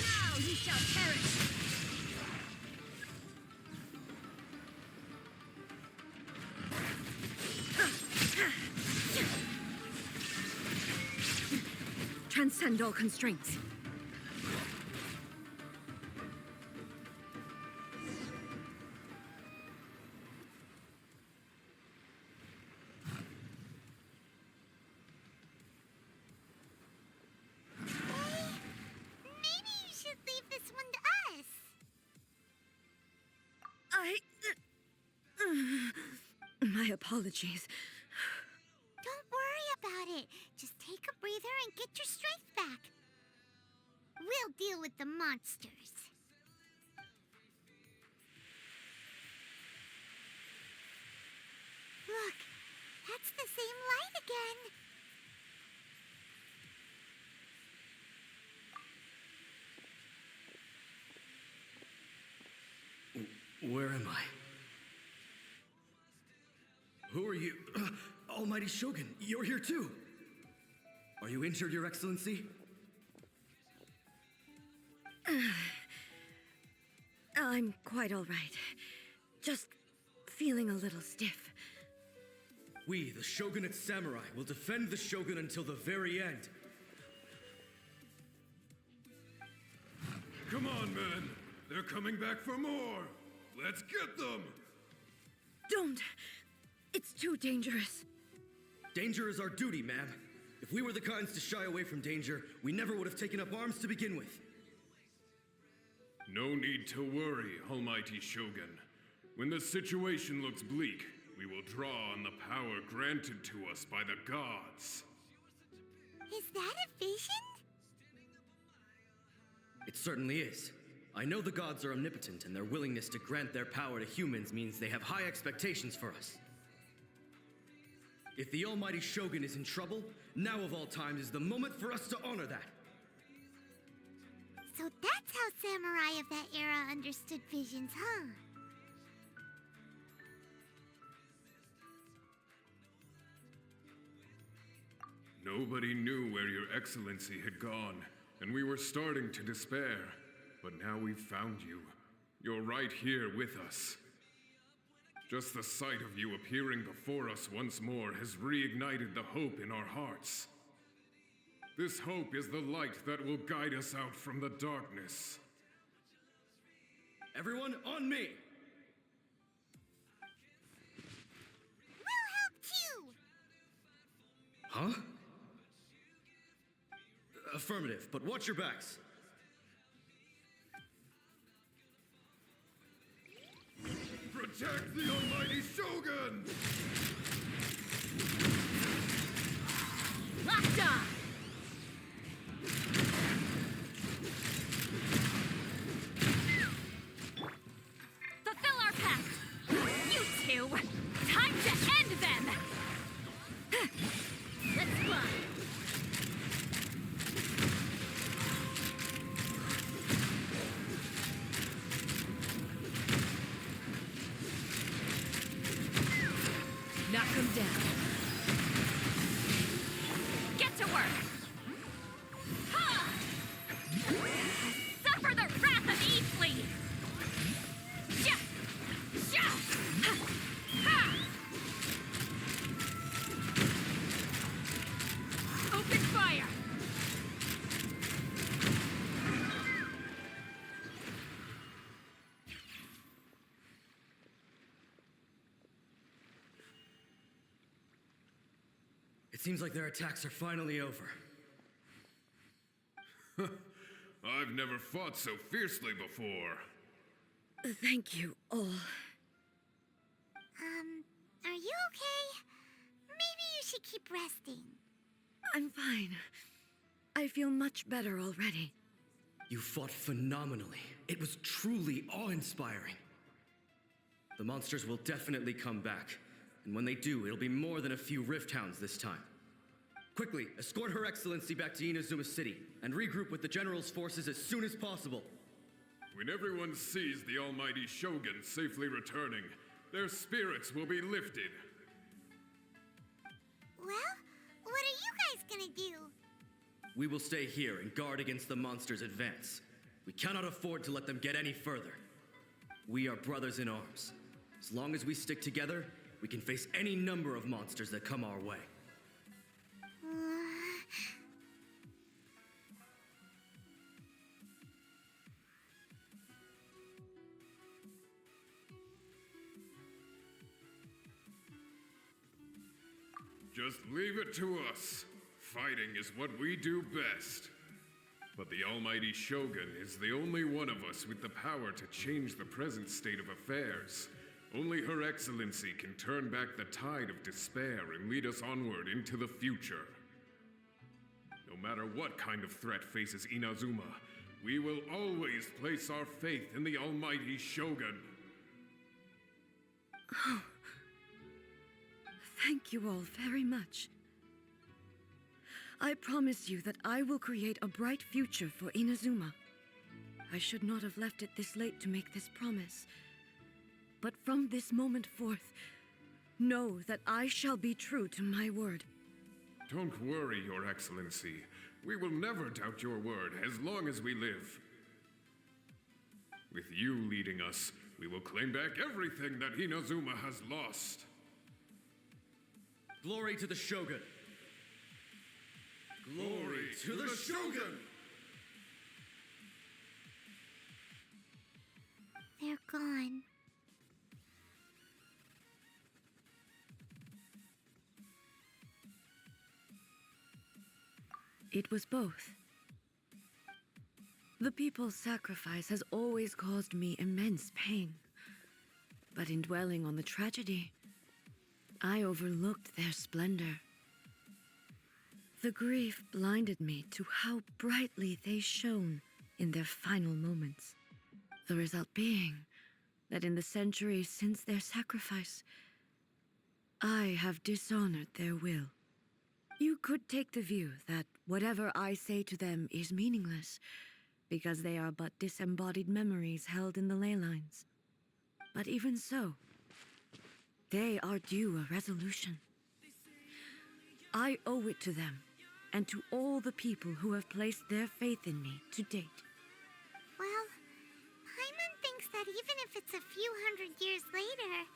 Now! shall perish! Transcend all constraints. Maybe you should leave this one to us. My apologies. Don't worry about it. Just take a breather and get your strength back. We'll deal with the monsters. Look, that's the same light again. Where am I? Who are you? Almighty Shogun, you're here too. Are you injured, Your Excellency? I'm quite all right. Just feeling a little stiff. We, the Shogunate Samurai, will defend the Shogun until the very end. Come on, men. They're coming back for more. Let's get them. Don't! It's too dangerous. Danger is our duty, ma'am. If we were the kinds to shy away from danger, we never would have taken up arms to begin with. No need to worry, Almighty Shogun. When the situation looks bleak, we will draw on the power granted to us by the gods. Is that a vision? It certainly is. I know the gods are omnipotent, and their willingness to grant their power to humans means they have high expectations for us. If the Almighty Shogun is in trouble, now of all times is the moment for us to honor that. So that's how samurai of that era understood visions, huh? Nobody knew where Your Excellency had gone, and we were starting to despair. But now we've found you. You're right here with us. Just the sight of you appearing before us once more has reignited the hope in our hearts. This hope is the light that will guide us out from the darkness. Everyone, on me! We'll help too! Huh? Affirmative, but watch your backs. Protect the Almighty Shogun! Locked on! Fulfill our pact! You two! Time to end them! Let's fly! Knock him down. Get to work! Ha! Suffer the wrath of Eastleigh! Sha! Sha! Ha! Ha! Open fire! It seems like their attacks are finally over. I've never fought so fiercely before. Thank you all. Are you okay? Maybe you should keep resting. I'm fine. I feel much better already. You fought phenomenally. It was truly awe-inspiring. The monsters will definitely come back. And when they do, it'll be more than a few Rift Hounds this time. Quickly, escort Her Excellency back to Inazuma City, and regroup with the General's forces as soon as possible. When everyone sees the Almighty Shogun safely returning, their spirits will be lifted. Well, what are you guys gonna do? We will stay here and guard against the monsters' advance. We cannot afford to let them get any further. We are brothers in arms. As long as we stick together, we can face any number of monsters that come our way. Just leave it to us. Fighting is what we do best. But the Almighty Shogun is the only one of us with the power to change the present state of affairs. Only Her Excellency can turn back the tide of despair and lead us onward into the future. No matter what kind of threat faces Inazuma, we will always place our faith in the Almighty Shogun. Oh. Thank you all very much. I promise you that I will create a bright future for Inazuma. I should not have left it this late to make this promise. But from this moment forth, know that I shall be true to my word. Don't worry, Your Excellency. We will never doubt your word as long as we live. With you leading us, we will claim back everything that Inazuma has lost. Glory to the Shogun! Glory to the Shogun! They're gone. It was both. The people's sacrifice has always caused me immense pain. But in dwelling on the tragedy, I overlooked their splendor. The grief blinded me to how brightly they shone in their final moments. The result being that in the centuries since their sacrifice, I have dishonored their will. You could take the view that whatever I say to them is meaningless, because they are but disembodied memories held in the ley lines. But even so, they are due a resolution. I owe it to them, and to all the people who have placed their faith in me to date. Well, Paimon thinks that even if it's a few hundred years later,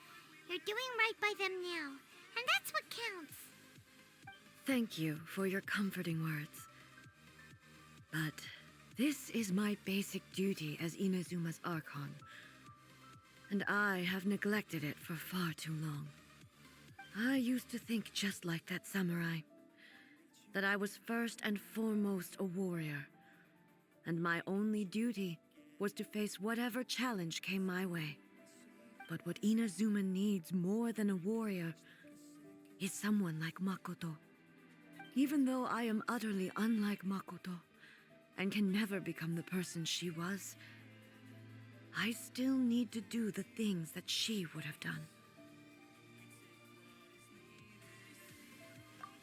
you're doing right by them now, and that's what counts. Thank you for your comforting words. But this is my basic duty as Inazuma's Archon, and I have neglected it for far too long. I used to think just like that samurai, that I was first and foremost a warrior, and my only duty was to face whatever challenge came my way. But what Inazuma needs more than a warrior is someone like Makoto. Even though I am utterly unlike Makoto, and can never become the person she was, I still need to do the things that she would have done.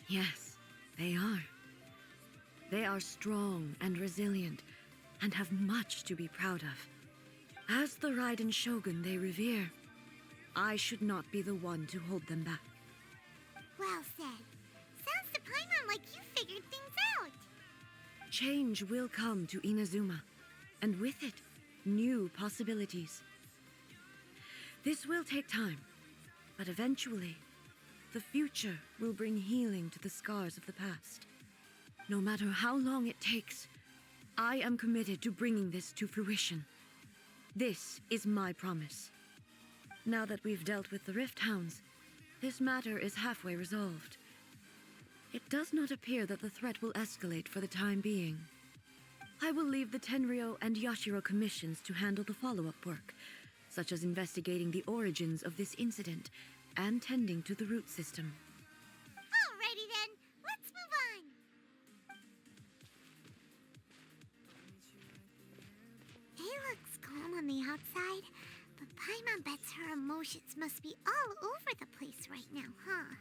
Yes, they are. They are strong and resilient, and have much to be proud of. As the Raiden Shogun they revere, I should not be the one to hold them back. Well said. Sounds to Paimon like you figured things out. Change will come to Inazuma, and with it, new possibilities. This will take time, but eventually, the future will bring healing to the scars of the past. No matter how long it takes, I am committed to bringing this to fruition. This is my promise. Now that we've dealt with the Rift Hounds, this matter is halfway resolved. It does not appear that the threat will escalate for the time being. I will leave the Tenryo and Yashiro commissions to handle the follow-up work, such as investigating the origins of this incident and tending to the root system. Alrighty then, let's move on. He looks calm on the outside, but Paimon bets her emotions must be all over the place right now, huh?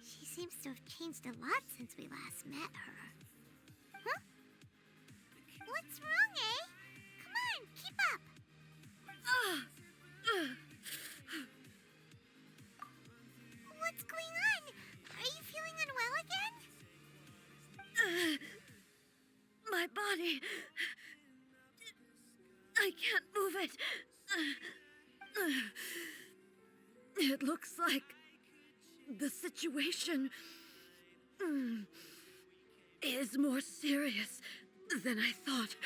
She seems to have changed a lot since we last met her. Huh? What's wrong, eh? Come on, keep up! What's going on? Are you feeling unwell again? My body I can't move it. It looks like the situation is more serious than I thought.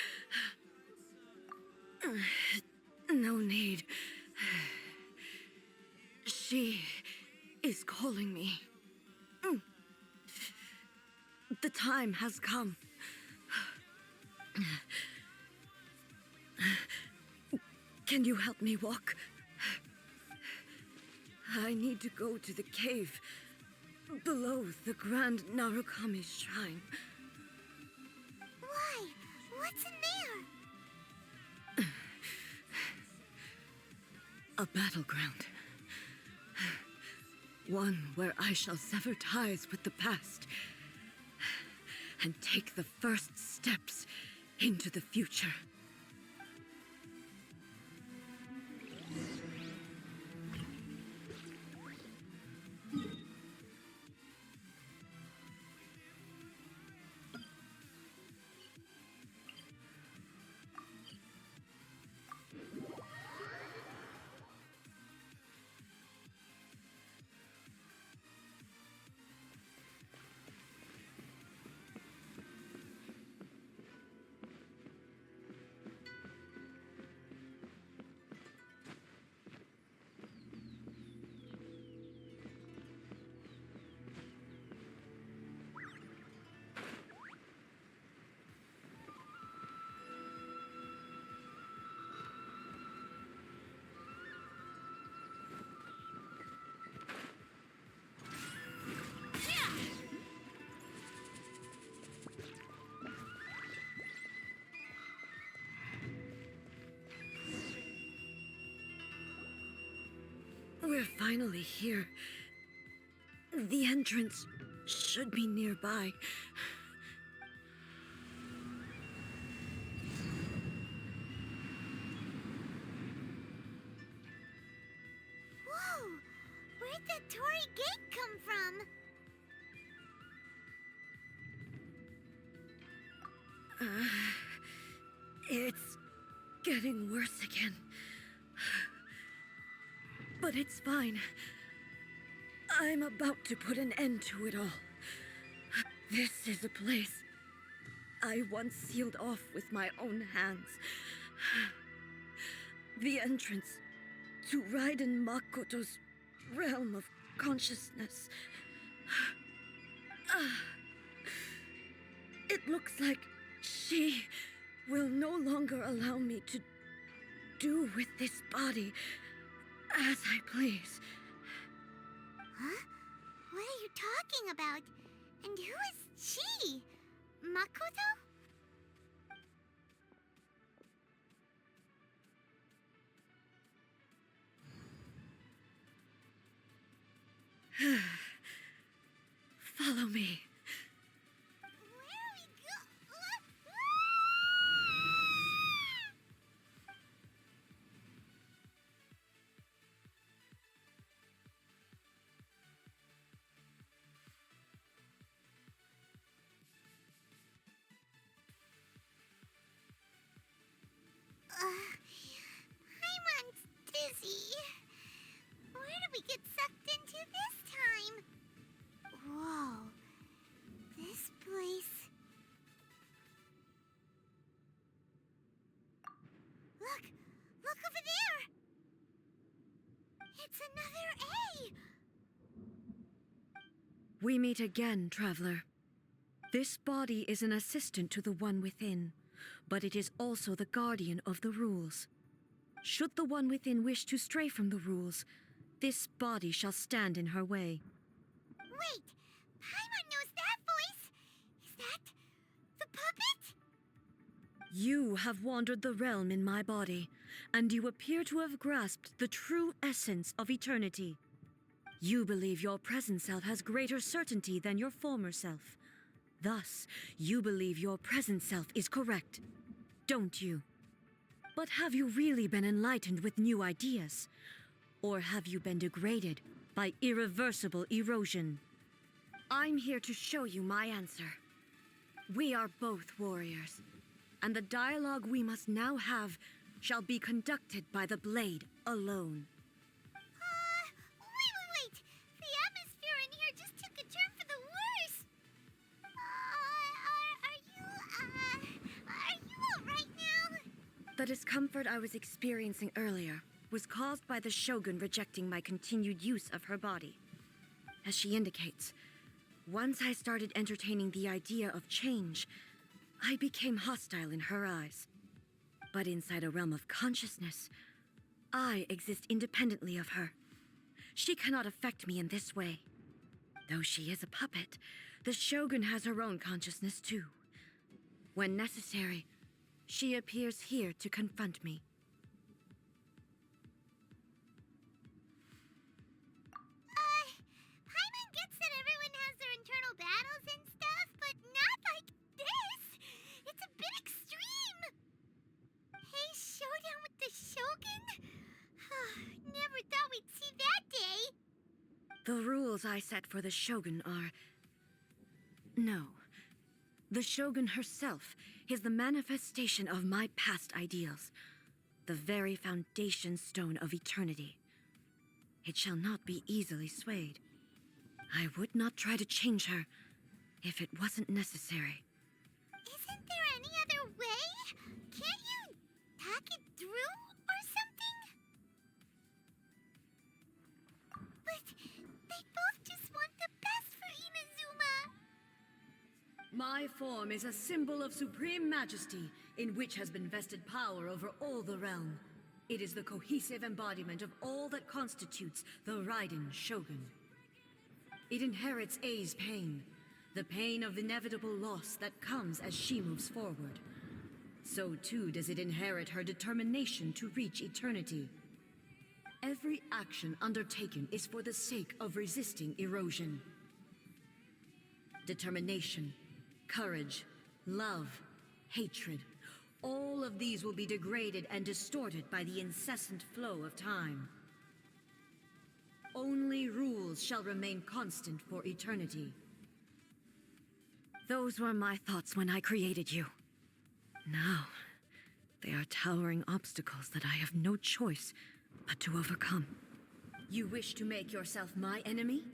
No need. She is calling me. The time has come. Can you help me walk? I need to go to the cave below the Grand Narukami Shrine. Why? What's in there? A battleground. One where I shall sever ties with the past and take the first steps into the future. We're finally here. The entrance should be nearby. Whoa! Where'd that Torii gate come from? It's getting worse again. But it's fine. I'm about to put an end to it all. This is a place I once sealed off with my own hands. The entrance to Raiden Makoto's realm of consciousness. It looks like she will no longer allow me to do with this body as I please. Huh? What are you talking about? And who is she? Makoto? Follow me. Where are we go? I'm dizzy. Where did we get sucked into this time? Whoa. This place... Look! Look over there! It's another A! We meet again, traveler. This body is an assistant to the one within, but it is also the guardian of the rules. Should the one within wish to stray from the rules, this body shall stand in her way. Wait! Paimon knows that voice! Is that... the puppet? You have wandered the realm in my body, and you appear to have grasped the true essence of eternity. You believe your present self has greater certainty than your former self. Thus, you believe your present self is correct, don't you? But have you really been enlightened with new ideas? Or have you been degraded by irreversible erosion? I'm here to show you my answer. We are both warriors, and the dialogue we must now have shall be conducted by the blade alone. Wait. The atmosphere in here just took a turn for the worse. Are you alright now? The discomfort I was experiencing earlier was caused by the Shogun rejecting my continued use of her body. As she indicates, once I started entertaining the idea of change, I became hostile in her eyes. But inside a realm of consciousness, I exist independently of her. She cannot affect me in this way. Though she is a puppet, the Shogun has her own consciousness too. When necessary, she appears here to confront me. Paimon gets that everyone has their internal battles and stuff, but not like this. It's a bit extreme. Hey, showdown with the Shogun? Never thought we'd see that day. The rules I set for the Shogun are... No. The Shogun herself is the manifestation of my past ideals. The very foundation stone of eternity. It shall not be easily swayed. I would not try to change her if it wasn't necessary. Isn't there any other way? Can't you talk it through or something? But they both just want the best for Inazuma. My form is a symbol of supreme majesty, in which has been vested power over all the realm. It is the cohesive embodiment of all that constitutes the Raiden Shogun. It inherits Ei's pain, the pain of inevitable loss that comes as she moves forward. So too does it inherit her determination to reach eternity. Every action undertaken is for the sake of resisting erosion. Determination, courage, love, hatred, all of these will be degraded and distorted by the incessant flow of time. Only rules shall remain constant for eternity. Those were my thoughts when I created you. Now, they are towering obstacles that I have no choice but to overcome. You wish to make yourself my enemy?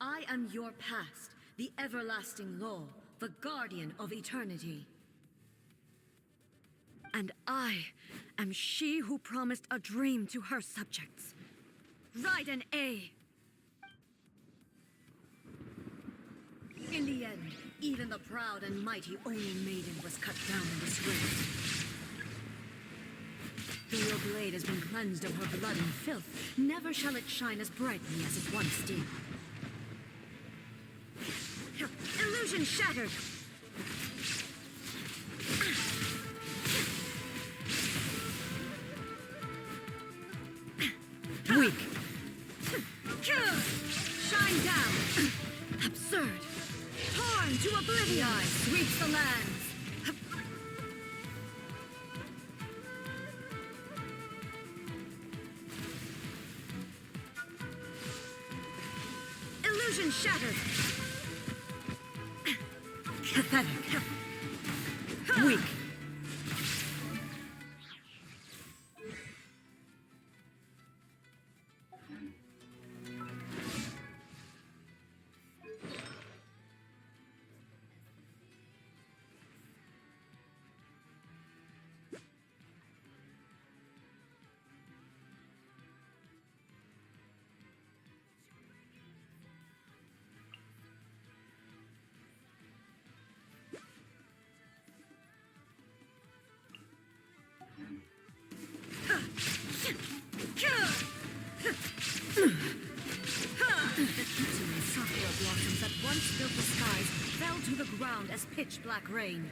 I am your past, the everlasting law, the guardian of eternity. And I am she who promised a dream to her subjects. Raiden A. In the end, even the proud and mighty Oni Maiden was cut down and disgraced. Though your blade has been cleansed of her blood and filth, never shall it shine as brightly as it once did. Illusion shattered! Weak. Shine down. Absurd. Torn to oblivion. Sweeps the lands. Illusion shattered. Pathetic. Weak. Sakura blossoms that once filled the skies fell to the ground as pitch-black rain.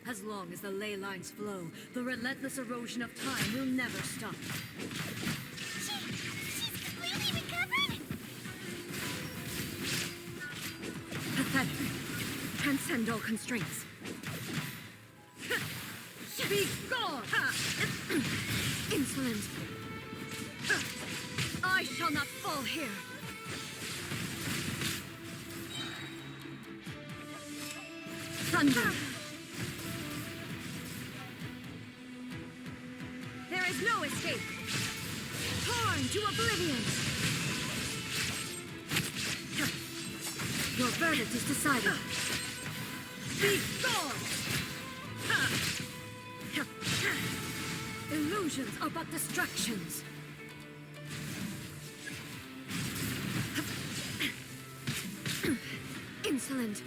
As long as the ley lines flow, the relentless erosion of time will never stop. She's completely recovered? Pathetic. Transcend all constraints. Be gone! Insolent. I shall not fall here. Thunder. is no escape! Torn to oblivion! Your verdict is decided. Be gone! Illusions are but distractions. Insolent.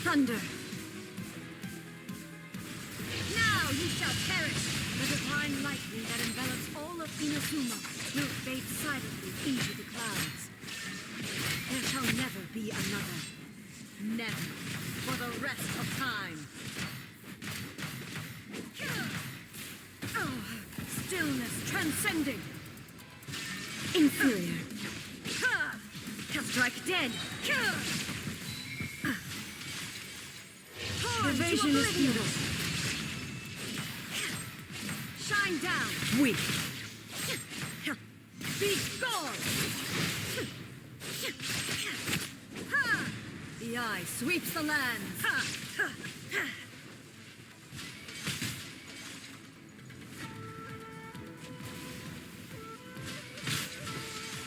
Thunder. Now you shall perish. The divine lightning that envelops all of Inazuma will fade silently into the clouds. There shall never be another. Never. For the rest of time. Oh, stillness transcending. Inferior. Strike dead. Evasion is futile. Shine down. Weak. Be gone. The eye sweeps the lands.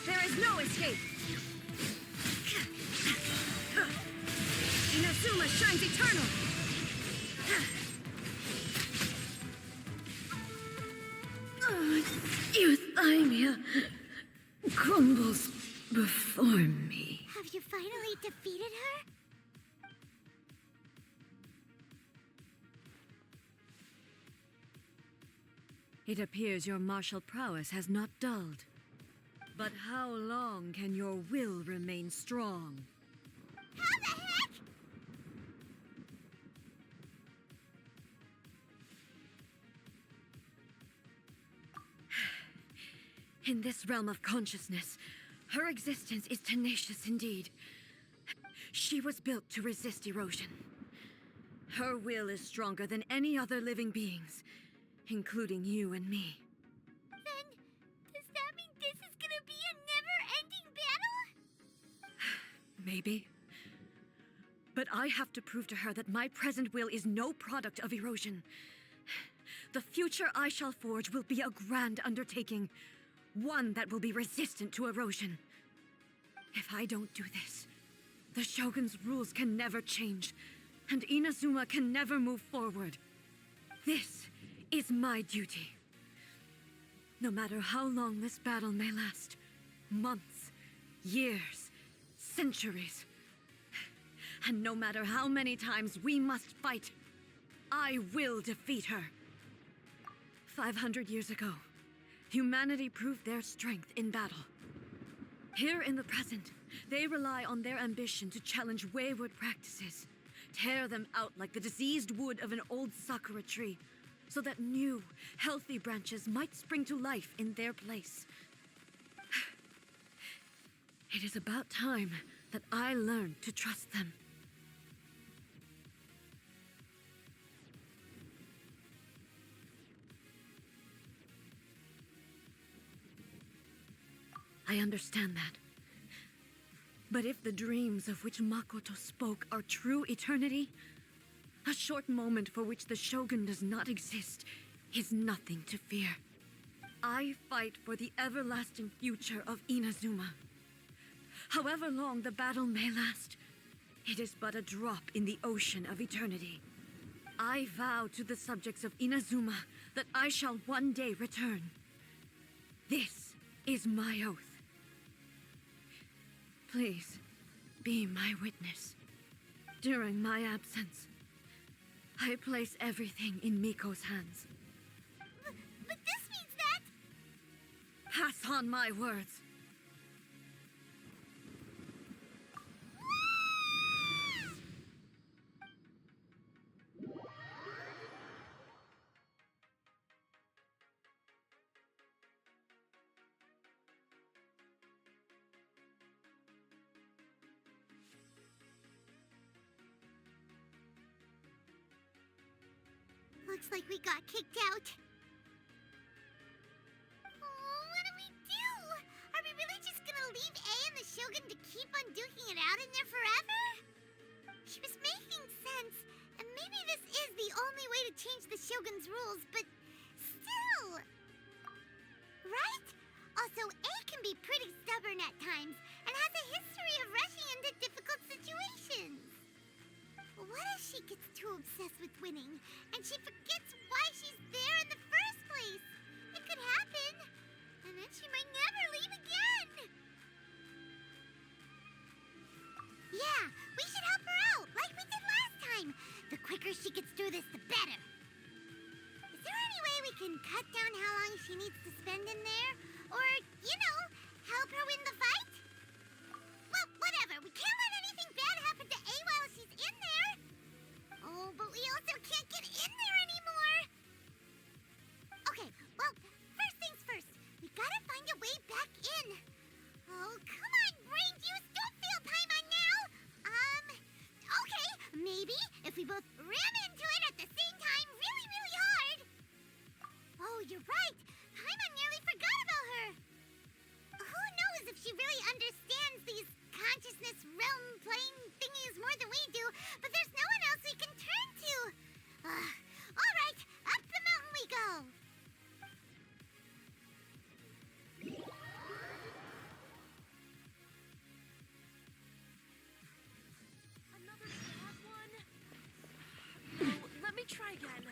There is no escape. Inazuma shines eternal. Euthymia crumbles before me. Have you finally defeated her? It appears your martial prowess has not dulled. But how long can your will remain strong? How the heck? In this realm of consciousness, her existence is tenacious indeed. She was built to resist erosion. Her will is stronger than any other living being's, including you and me. Then, does that mean this is gonna be a never-ending battle? Maybe. But I have to prove to her that my present will is no product of erosion. The future I shall forge will be a grand undertaking, one that will be resistant to erosion. If I don't do this, the Shogun's rules can never change, and Inazuma can never move forward. This is my duty. No matter how long this battle may last, months, years, centuries, and no matter how many times we must fight, I will defeat her. 500 years ago, humanity proved their strength in battle. Here in the present, they rely on their ambition to challenge wayward practices, tear them out like the diseased wood of an old sakura tree, so that new, healthy branches might spring to life in their place. It is about time that I learned to trust them. I understand that. But if the dreams of which Makoto spoke are true eternity, a short moment for which the Shogun does not exist is nothing to fear. I fight for the everlasting future of Inazuma. However long the battle may last, it is but a drop in the ocean of eternity. I vow to the subjects of Inazuma that I shall one day return. This is my oath. Please, be my witness. During my absence, I place everything in Miko's hands. But this means that... Pass on my words. Looks like we got kicked out. Oh, what Shogun's rules, but still. Right? Also, A can be pretty stubborn at times and has a history of rushing into difficult situations. What if she gets too obsessed with winning and she forgets why she's there in the first place? It could happen, and then she might never leave again. Yeah, we should help her out, like we did last time. The quicker she gets through this, the better. Is there any way we can cut down how long she needs to spend in there? Or, help her win the fight? Well, whatever. We can't let anything bad happen to A while she's in there. Oh, but we also can't get in there anymore. Okay, well, first things first. We gotta find a way back in. Oh, come on, brain juice. Don't feel Paimon now. Okay, maybe if we both ram into it at the same time really, really hard. Oh, you're right. Paimon nearly forgot about her. Who knows if she really understands these consciousness realm plane thingies more than we do, but there's no one else we can turn to. All right, up the mountain we go. Another bad one? Oh, let me try again.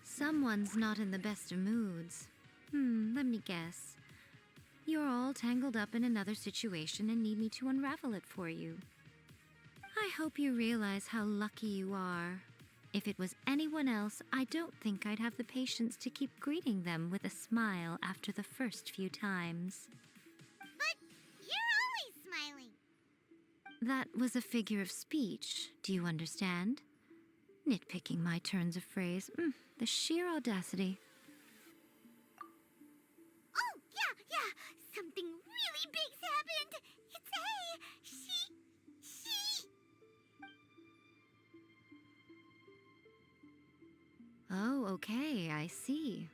Someone's not in the best of moods. Let me guess. You're all tangled up in another situation and need me to unravel it for you. I hope you realize how lucky you are. If it was anyone else, I don't think I'd have the patience to keep greeting them with a smile after the first few times. But you're always smiling. That was a figure of speech, do you understand? Nitpicking my turns of phrase. The sheer audacity. Oh, yeah. Something really big's happened. It's A. She... Oh, okay, I see.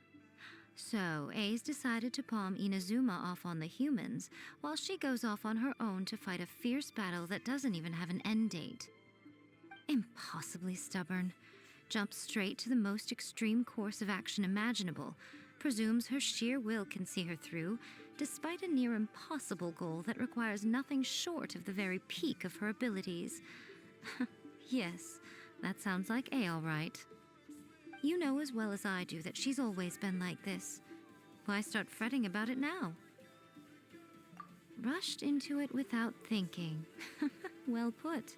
So, A's decided to palm Inazuma off on the humans, while she goes off on her own to fight a fierce battle that doesn't even have an end date. Impossibly stubborn. Jumps straight to the most extreme course of action imaginable, presumes her sheer will can see her through, despite a near impossible goal that requires nothing short of the very peak of her abilities. Yes, that sounds like A all right. You know as well as I do that she's always been like this. Why start fretting about it now? Rushed into it without thinking. Well put.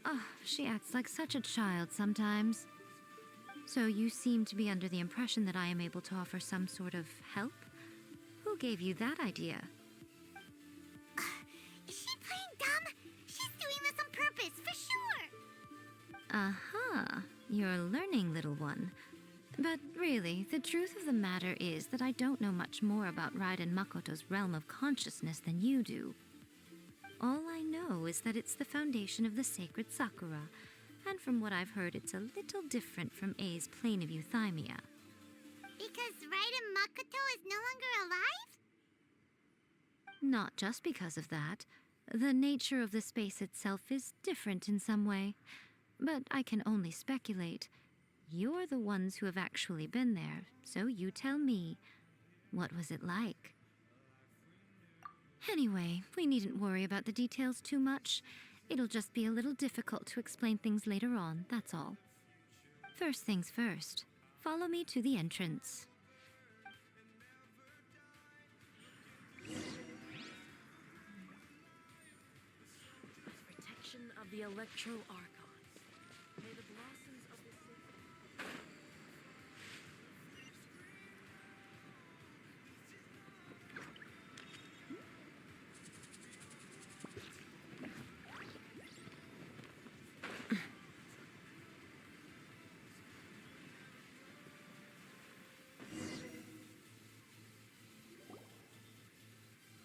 Oh, she acts like such a child sometimes. So you seem to be under the impression that I am able to offer some sort of help? Who gave you that idea? Is she playing dumb? She's doing this on purpose, for sure. Aha, you're learning, little one. But really, the truth of the matter is that I don't know much more about Raiden Makoto's realm of consciousness than you do. All I know is that it's the foundation of the sacred Sakura, and from what I've heard, it's a little different from A's plane of euthymia. Because Raiden Makoto is no longer alive? Not just because of that. The nature of the space itself is different in some way. But I can only speculate. You're the ones who have actually been there, so you tell me. What was it like? Anyway, we needn't worry about the details too much. It'll just be a little difficult to explain things later on, that's all. First things first, follow me to the entrance. Protection of the Electro Archons. May the blossoms of the sacred...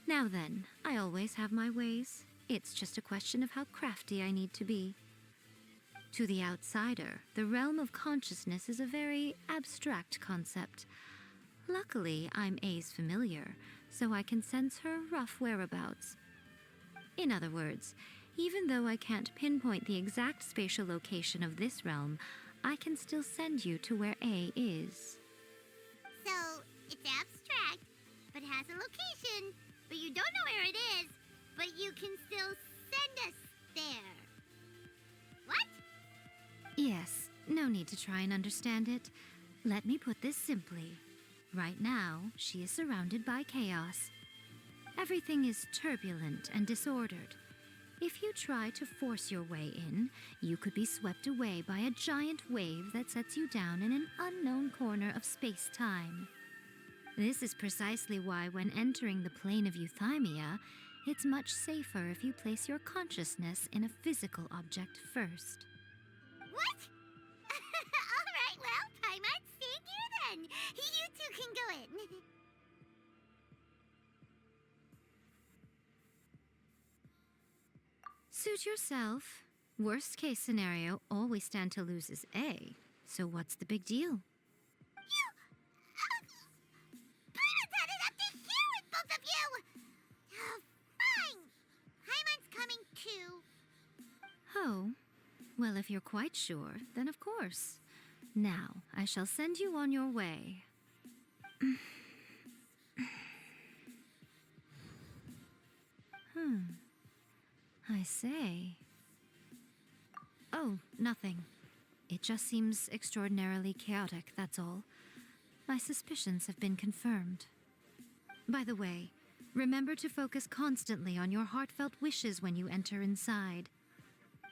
Now then, I always have my ways. It's just a question of how crafty I need to be. To the outsider, the realm of consciousness is a very abstract concept. Luckily, I'm A's familiar, so I can sense her rough whereabouts. In other words, even though I can't pinpoint the exact spatial location of this realm, I can still send you to where A is. So, it's abstract, but has a location, but you don't know where it is, but you can still send us there. What? Yes, no need to try and understand it. Let me put this simply. Right now, she is surrounded by chaos. Everything is turbulent and disordered. If you try to force your way in, you could be swept away by a giant wave that sets you down in an unknown corner of space-time. This is precisely why when entering the plane of euthymia, it's much safer if you place your consciousness in a physical object first. What? All right, well, Paimon, stay here then. You two can go in. Suit yourself. Worst case scenario, all we stand to lose is A. So what's the big deal? Paimon's had it up to here with both of you! Oh, fine. Paimon's coming too. Oh, well, if you're quite sure, then of course. Now, I shall send you on your way. I say. Oh, nothing. It just seems extraordinarily chaotic, that's all. My suspicions have been confirmed. By the way, remember to focus constantly on your heartfelt wishes when you enter inside.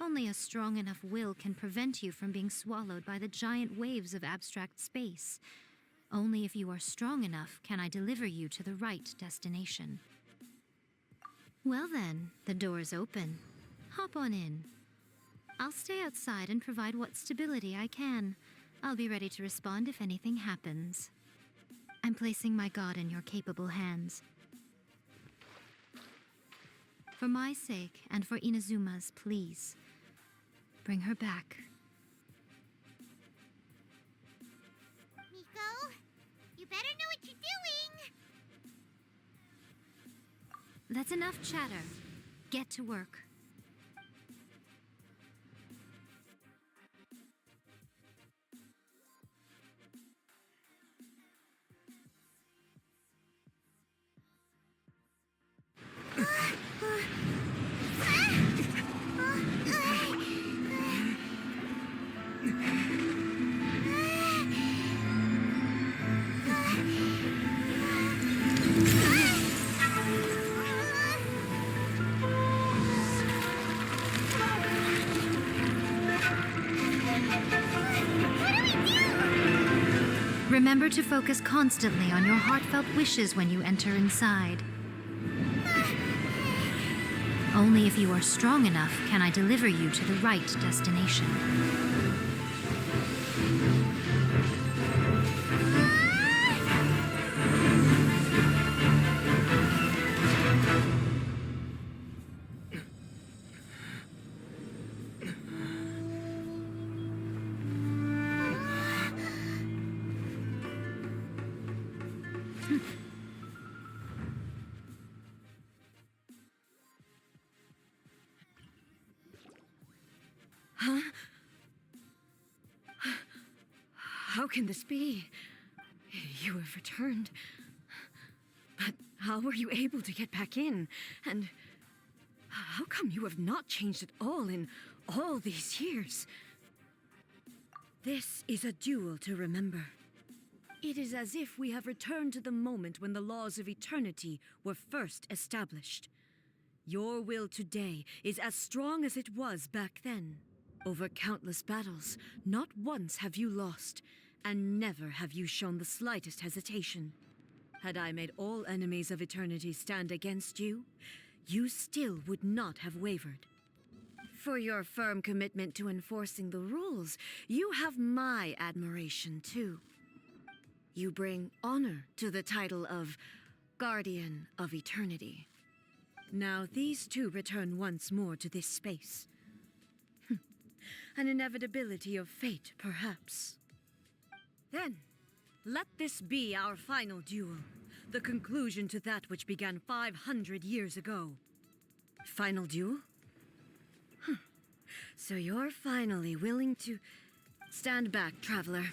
Only a strong enough will can prevent you from being swallowed by the giant waves of abstract space. Only if you are strong enough can I deliver you to the right destination. Well then, the door is open. Hop on in. I'll stay outside and provide what stability I can. I'll be ready to respond if anything happens. I'm placing my god in your capable hands. For my sake and for Inazuma's, please. Bring her back. Miko, you better know what you're doing. That's enough chatter. Get to work. Remember to focus constantly on your heartfelt wishes when you enter inside. Only if you are strong enough can I deliver you to the right destination. How can this be? You have returned. But how were you able to get back in? And how come you have not changed at all in all these years? This is a duel to remember. It is as if we have returned to the moment when the laws of eternity were first established. Your will today is as strong as it was back then. Over countless battles, not once have you lost, and never have you shown the slightest hesitation. Had I made all enemies of eternity stand against you, you still would not have wavered. For your firm commitment to enforcing the rules, you have my admiration too. You bring honor to the title of Guardian of Eternity. Now these two return once more to this space. An inevitability of fate, perhaps. Then, let this be our final duel. The conclusion to that which began 500 years ago. Final duel? Huh. So you're finally willing to... Stand back, traveler.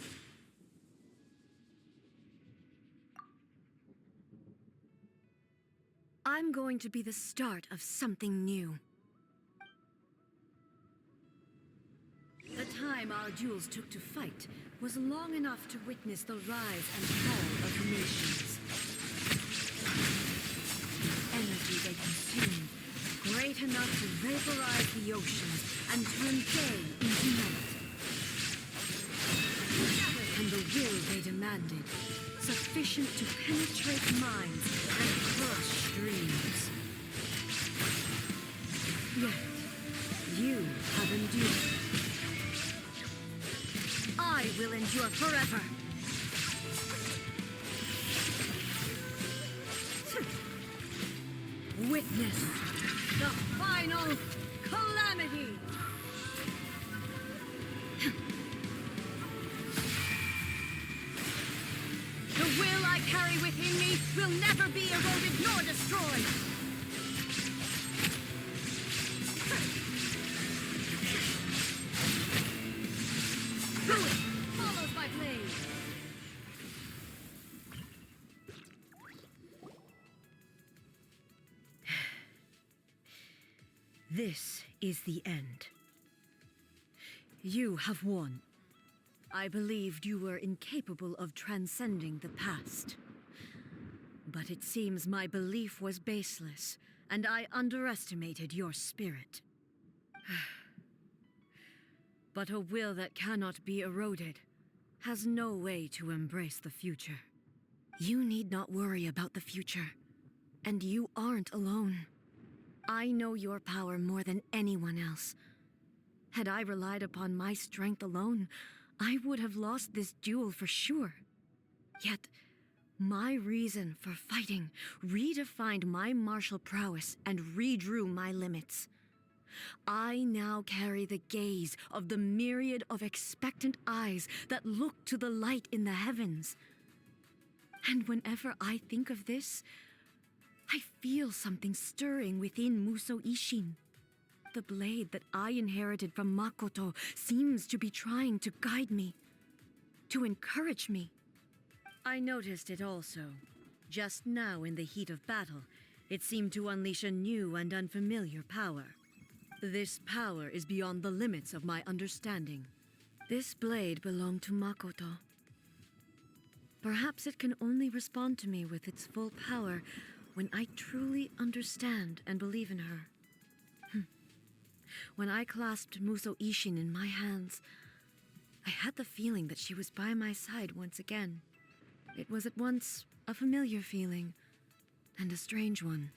I'm going to be the start of something new. The time our duels took to fight was long enough to witness the rise and fall of nations. The energy they consumed, great enough to vaporize the oceans and turn day into night. And the will they demanded, sufficient to penetrate minds and crush dreams. Yet, you have endured. I will endure forever. Witness the final calamity. The will I carry within me will never be eroded nor destroyed. Ruin follows my blade. This is the end. You have won. I believed you were incapable of transcending the past. But it seems my belief was baseless, and I underestimated your spirit. But a will that cannot be eroded has no way to embrace the future. You need not worry about the future, and you aren't alone. I know your power more than anyone else. Had I relied upon my strength alone, I would have lost this duel for sure. Yet, my reason for fighting redefined my martial prowess and redrew my limits. I now carry the gaze of the myriad of expectant eyes that look to the light in the heavens. And whenever I think of this, I feel something stirring within Muso Ishin. The blade that I inherited from Makoto seems to be trying to guide me, to encourage me. I noticed it also. Just now in the heat of battle, it seemed to unleash a new and unfamiliar power. This power is beyond the limits of my understanding. This blade belonged to Makoto. Perhaps it can only respond to me with its full power when I truly understand and believe in her. When I clasped Muso Ishin in my hands, I had the feeling that she was by my side once again. It was at once a familiar feeling and a strange one.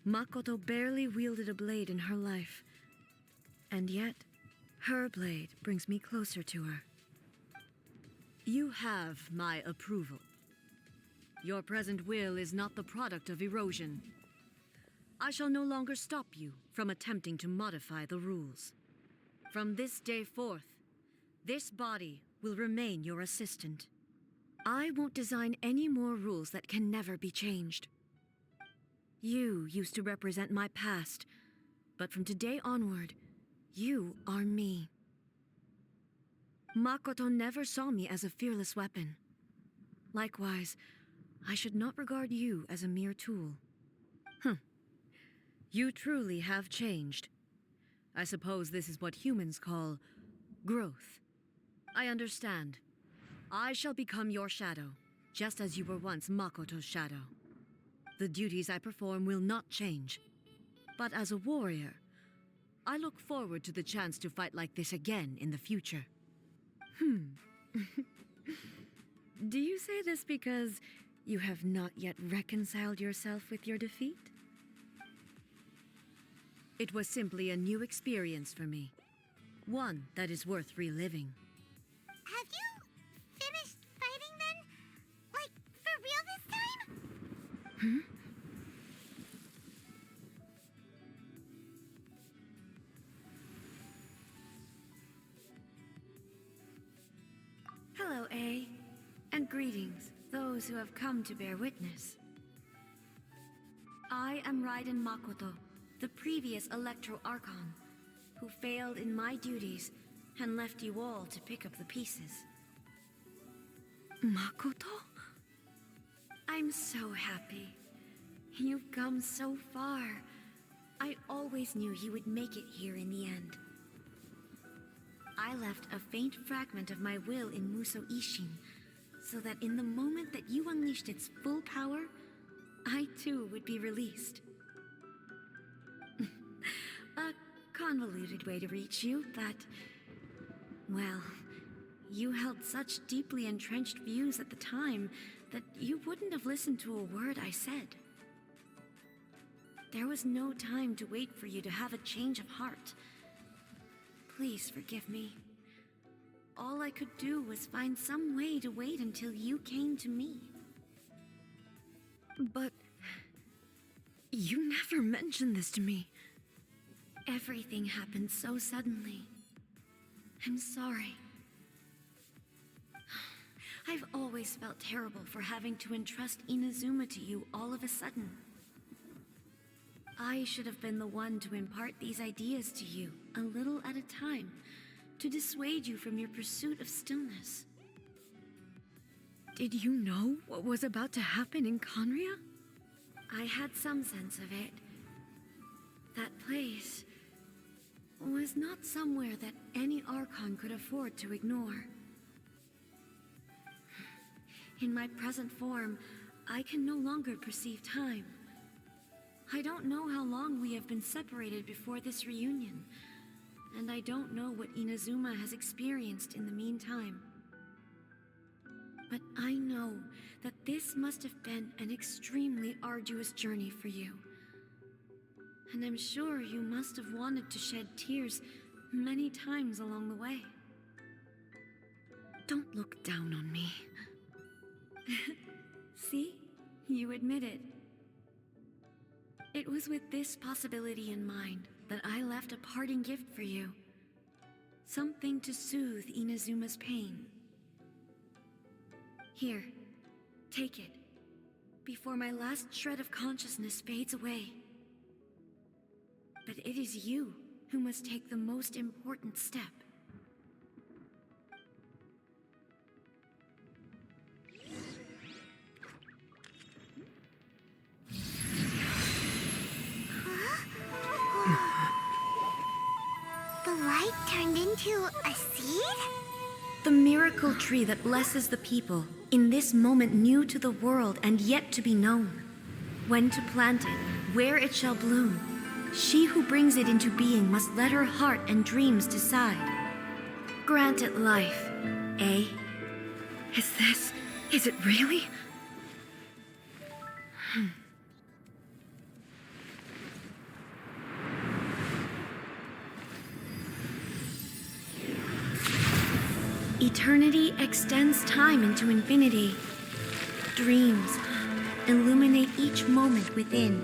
Makoto barely wielded a blade in her life, and yet her blade brings me closer to her. You have my approval. Your present will is not the product of erosion. I shall no longer stop you from attempting to modify the rules. From this day forth, this body will remain your assistant. I won't design any more rules that can never be changed. You used to represent my past, but from today onward, you are me. Makoto never saw me as a fearless weapon. Likewise, I should not regard you as a mere tool. You truly have changed. I suppose this is what humans call growth. I understand. I shall become your shadow, just as you were once Makoto's shadow. The duties I perform will not change. But as a warrior, I look forward to the chance to fight like this again in the future. Do you say this because you have not yet reconciled yourself with your defeat? It was simply a new experience for me. One that is worth reliving. Have you finished fighting then? Like, for real this time? Greetings, those who have come to bear witness. I am Raiden Makoto, the previous Electro Archon, who failed in my duties and left you all to pick up the pieces. Makoto? I'm so happy. You've come so far. I always knew you would make it here in the end. I left a faint fragment of my will in Muso Ishin, so that in the moment that you unleashed its full power, I too would be released. A convoluted way to reach you, but... well, you held such deeply entrenched views at the time that you wouldn't have listened to a word I said. There was no time to wait for you to have a change of heart. Please forgive me. All I could do was find some way to wait until you came to me. But... you never mentioned this to me. Everything happened so suddenly. I'm sorry. I've always felt terrible for having to entrust Inazuma to you all of a sudden. I should have been the one to impart these ideas to you, a little at a time, to dissuade you from your pursuit of stillness. Did you know what was about to happen in Conria? I had some sense of it. That place was not somewhere that any Archon could afford to ignore. In my present form, I can no longer perceive time. I don't know how long we have been separated before this reunion, and I don't know what Inazuma has experienced in the meantime. But I know that this must have been an extremely arduous journey for you. And I'm sure you must have wanted to shed tears many times along the way. Don't look down on me. See? You admit it. It was with this possibility in mind that I left a parting gift for you. Something to soothe Inazuma's pain. Here, take it, before my last shred of consciousness fades away. But it is you who must take the most important step. The light turned into a seed? The miracle tree that blesses the people, in this moment new to the world and yet to be known. When to plant it, where it shall bloom, she who brings it into being must let her heart and dreams decide. Grant it life, eh? Is it really? Eternity extends time into infinity. Dreams illuminate each moment within.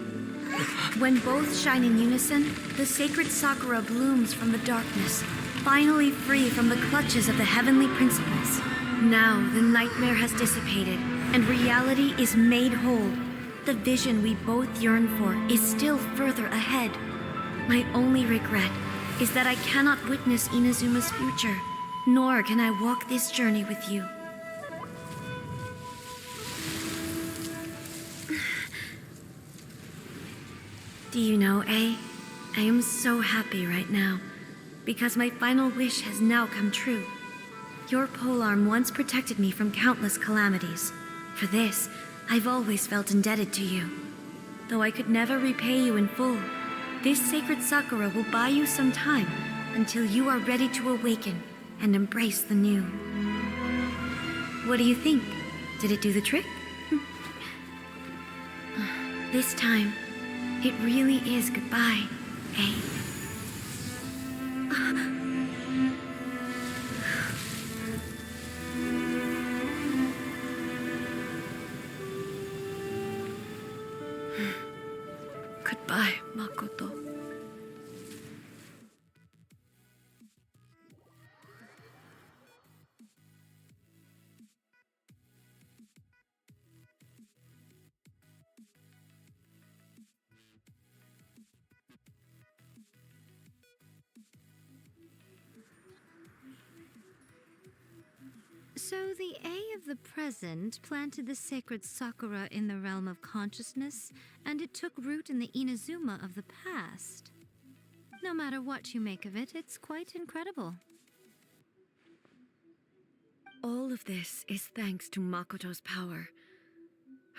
When both shine in unison, the sacred Sakura blooms from the darkness, finally free from the clutches of the heavenly principles. Now the nightmare has dissipated, and reality is made whole. The vision we both yearn for is still further ahead. My only regret is that I cannot witness Inazuma's future, nor can I walk this journey with you. Do you know, I am so happy right now, because my final wish has now come true. Your polearm once protected me from countless calamities. For this, I've always felt indebted to you. Though I could never repay you in full, this sacred Sakura will buy you some time until you are ready to awaken and embrace the new. What do you think? Did it do the trick? This time, it really is goodbye, eh? Goodbye, Makoto. So the A of the present planted the sacred Sakura in the realm of consciousness, and it took root in the Inazuma of the past. No matter what you make of it, it's quite incredible. All of this is thanks to Makoto's power.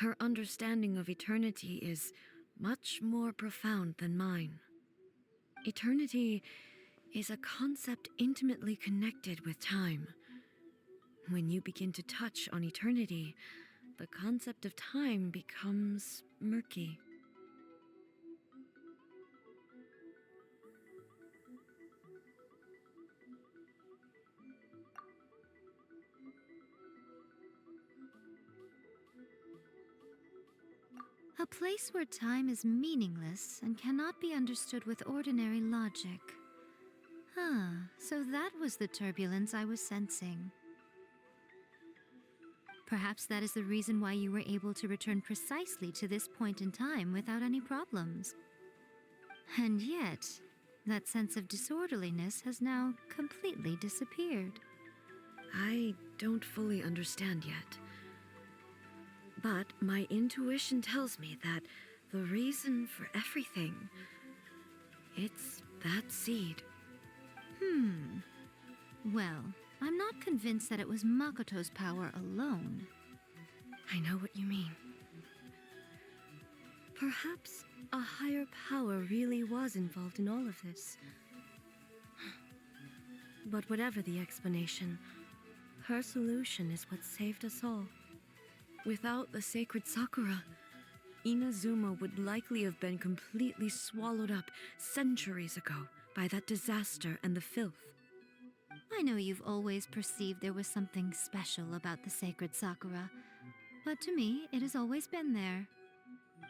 Her understanding of eternity is much more profound than mine. Eternity is a concept intimately connected with time. When you begin to touch on eternity, the concept of time becomes murky. A place where time is meaningless and cannot be understood with ordinary logic. So that was the turbulence I was sensing. Perhaps that is the reason why you were able to return precisely to this point in time without any problems. And yet, that sense of disorderliness has now completely disappeared. I don't fully understand yet. But my intuition tells me that the reason for everything, it's that seed. Well, I'm not convinced that it was Makoto's power alone. I know what you mean. Perhaps a higher power really was involved in all of this. But whatever the explanation, her solution is what saved us all. Without the sacred Sakura, Inazuma would likely have been completely swallowed up centuries ago by that disaster and the filth. I know you've always perceived there was something special about the sacred Sakura, but to me, it has always been there.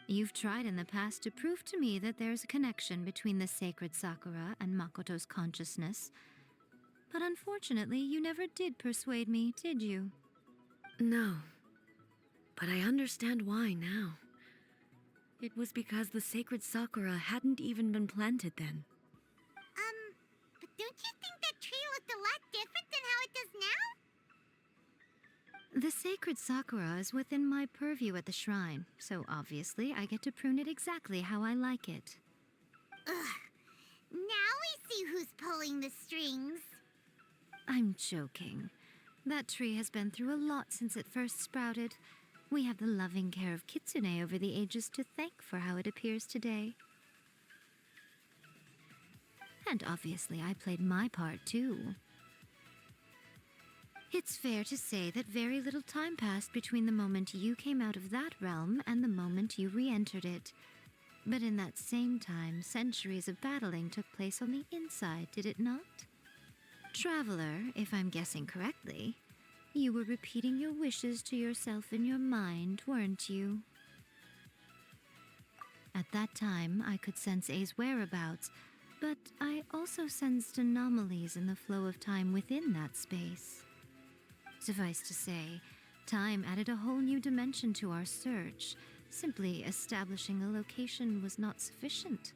You've tried in the past to prove to me that there's a connection between the sacred Sakura and Makoto's consciousness, but unfortunately, you never did persuade me, did you? No, but I understand why now. It was because the sacred Sakura hadn't even been planted then. But don't you think that tree looked a lot different than how it does now? The sacred Sakura is within my purview at the shrine, so obviously I get to prune it exactly how I like it. Ugh. Now we see who's pulling the strings. I'm joking. That tree has been through a lot since it first sprouted. We have the loving care of Kitsune over the ages to thank for how it appears today. And obviously I played my part too. It's fair to say that very little time passed between the moment you came out of that realm and the moment you re-entered it. But in that same time, centuries of battling took place on the inside, did it not? Traveler, if I'm guessing correctly, you were repeating your wishes to yourself in your mind, weren't you? At that time, I could sense A's whereabouts, but I also sensed anomalies in the flow of time within that space. Suffice to say, time added a whole new dimension to our search. Simply establishing a location was not sufficient.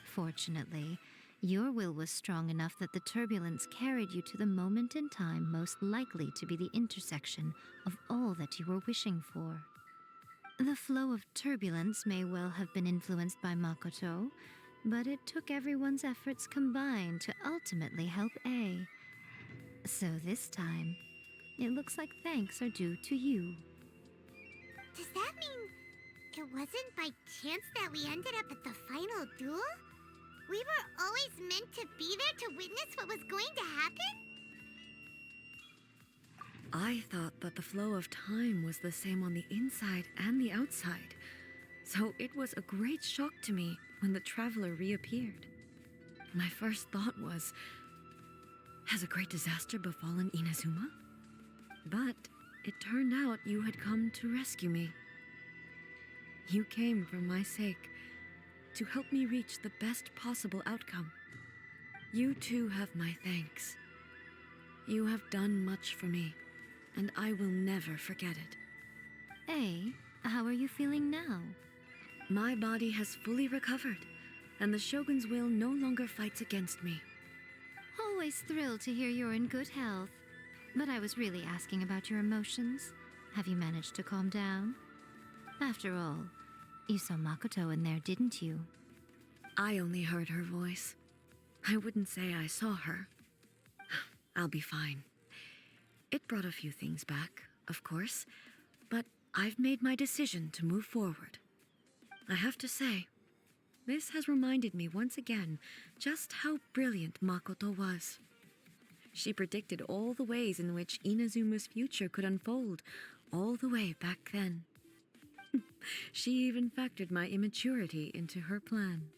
Fortunately, your will was strong enough that the turbulence carried you to the moment in time most likely to be the intersection of all that you were wishing for. The flow of turbulence may well have been influenced by Makoto, but it took everyone's efforts combined to ultimately help A. So this time, it looks like thanks are due to you. Does that mean it wasn't by chance that we ended up at the final duel? We were always meant to be there to witness what was going to happen? I thought that the flow of time was the same on the inside and the outside, so it was a great shock to me when the traveler reappeared. My first thought was, has a great disaster befallen Inazuma? But it turned out you had come to rescue me. You came for my sake, to help me reach the best possible outcome. You too have my thanks. You have done much for me, and I will never forget it. A, how are you feeling now? My body has fully recovered, and the Shogun's will no longer fights against me. Always thrilled to hear you're in good health. But I was really asking about your emotions. Have you managed to calm down? After all, you saw Makoto in there, didn't you? I only heard her voice. I wouldn't say I saw her. I'll be fine. It brought a few things back, of course, but I've made my decision to move forward. I have to say, this has reminded me once again just how brilliant Makoto was. She predicted all the ways in which Inazuma's future could unfold, all the way back then. She even factored my immaturity into her plan.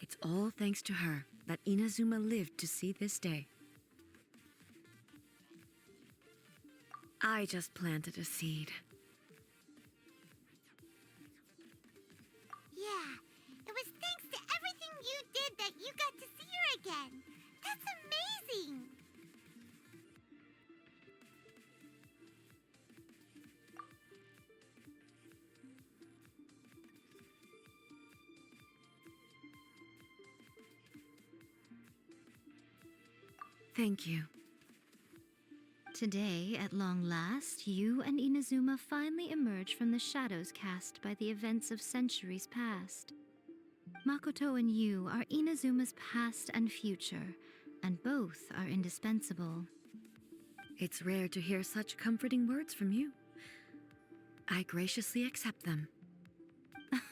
It's all thanks to her that Inazuma lived to see this day. I just planted a seed. Yeah, it was thanks to everything you did that you got to see her again. That's amazing! Thank you. Today, at long last, you and Inazuma finally emerge from the shadows cast by the events of centuries past. Makoto and you are Inazuma's past and future, and both are indispensable. It's rare to hear such comforting words from you. I graciously accept them.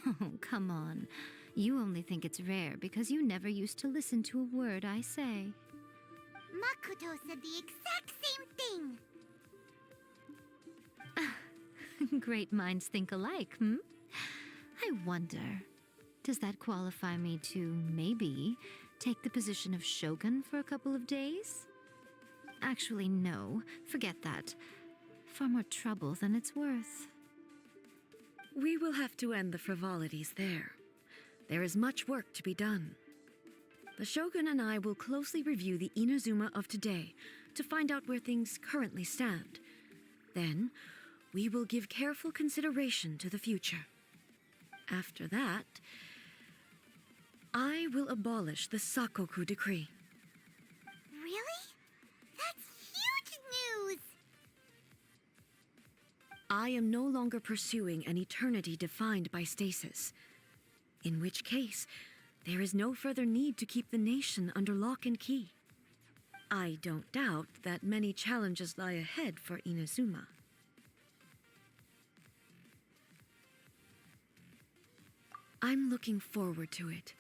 Oh, come on. You only think it's rare because you never used to listen to a word I say. Makoto said the exact same thing! Great minds think alike, hmm? I wonder, does that qualify me to, maybe, take the position of Shogun for a couple of days? Actually, no. Forget that. Far more trouble than it's worth. We will have to end the frivolities there. There is much work to be done. The Shogun and I will closely review the Inazuma of today to find out where things currently stand. Then, we will give careful consideration to the future. After that, I will abolish the Sakoku decree. Really? That's huge news! I am no longer pursuing an eternity defined by stasis. In which case, there is no further need to keep the nation under lock and key. I don't doubt that many challenges lie ahead for Inazuma. I'm looking forward to it.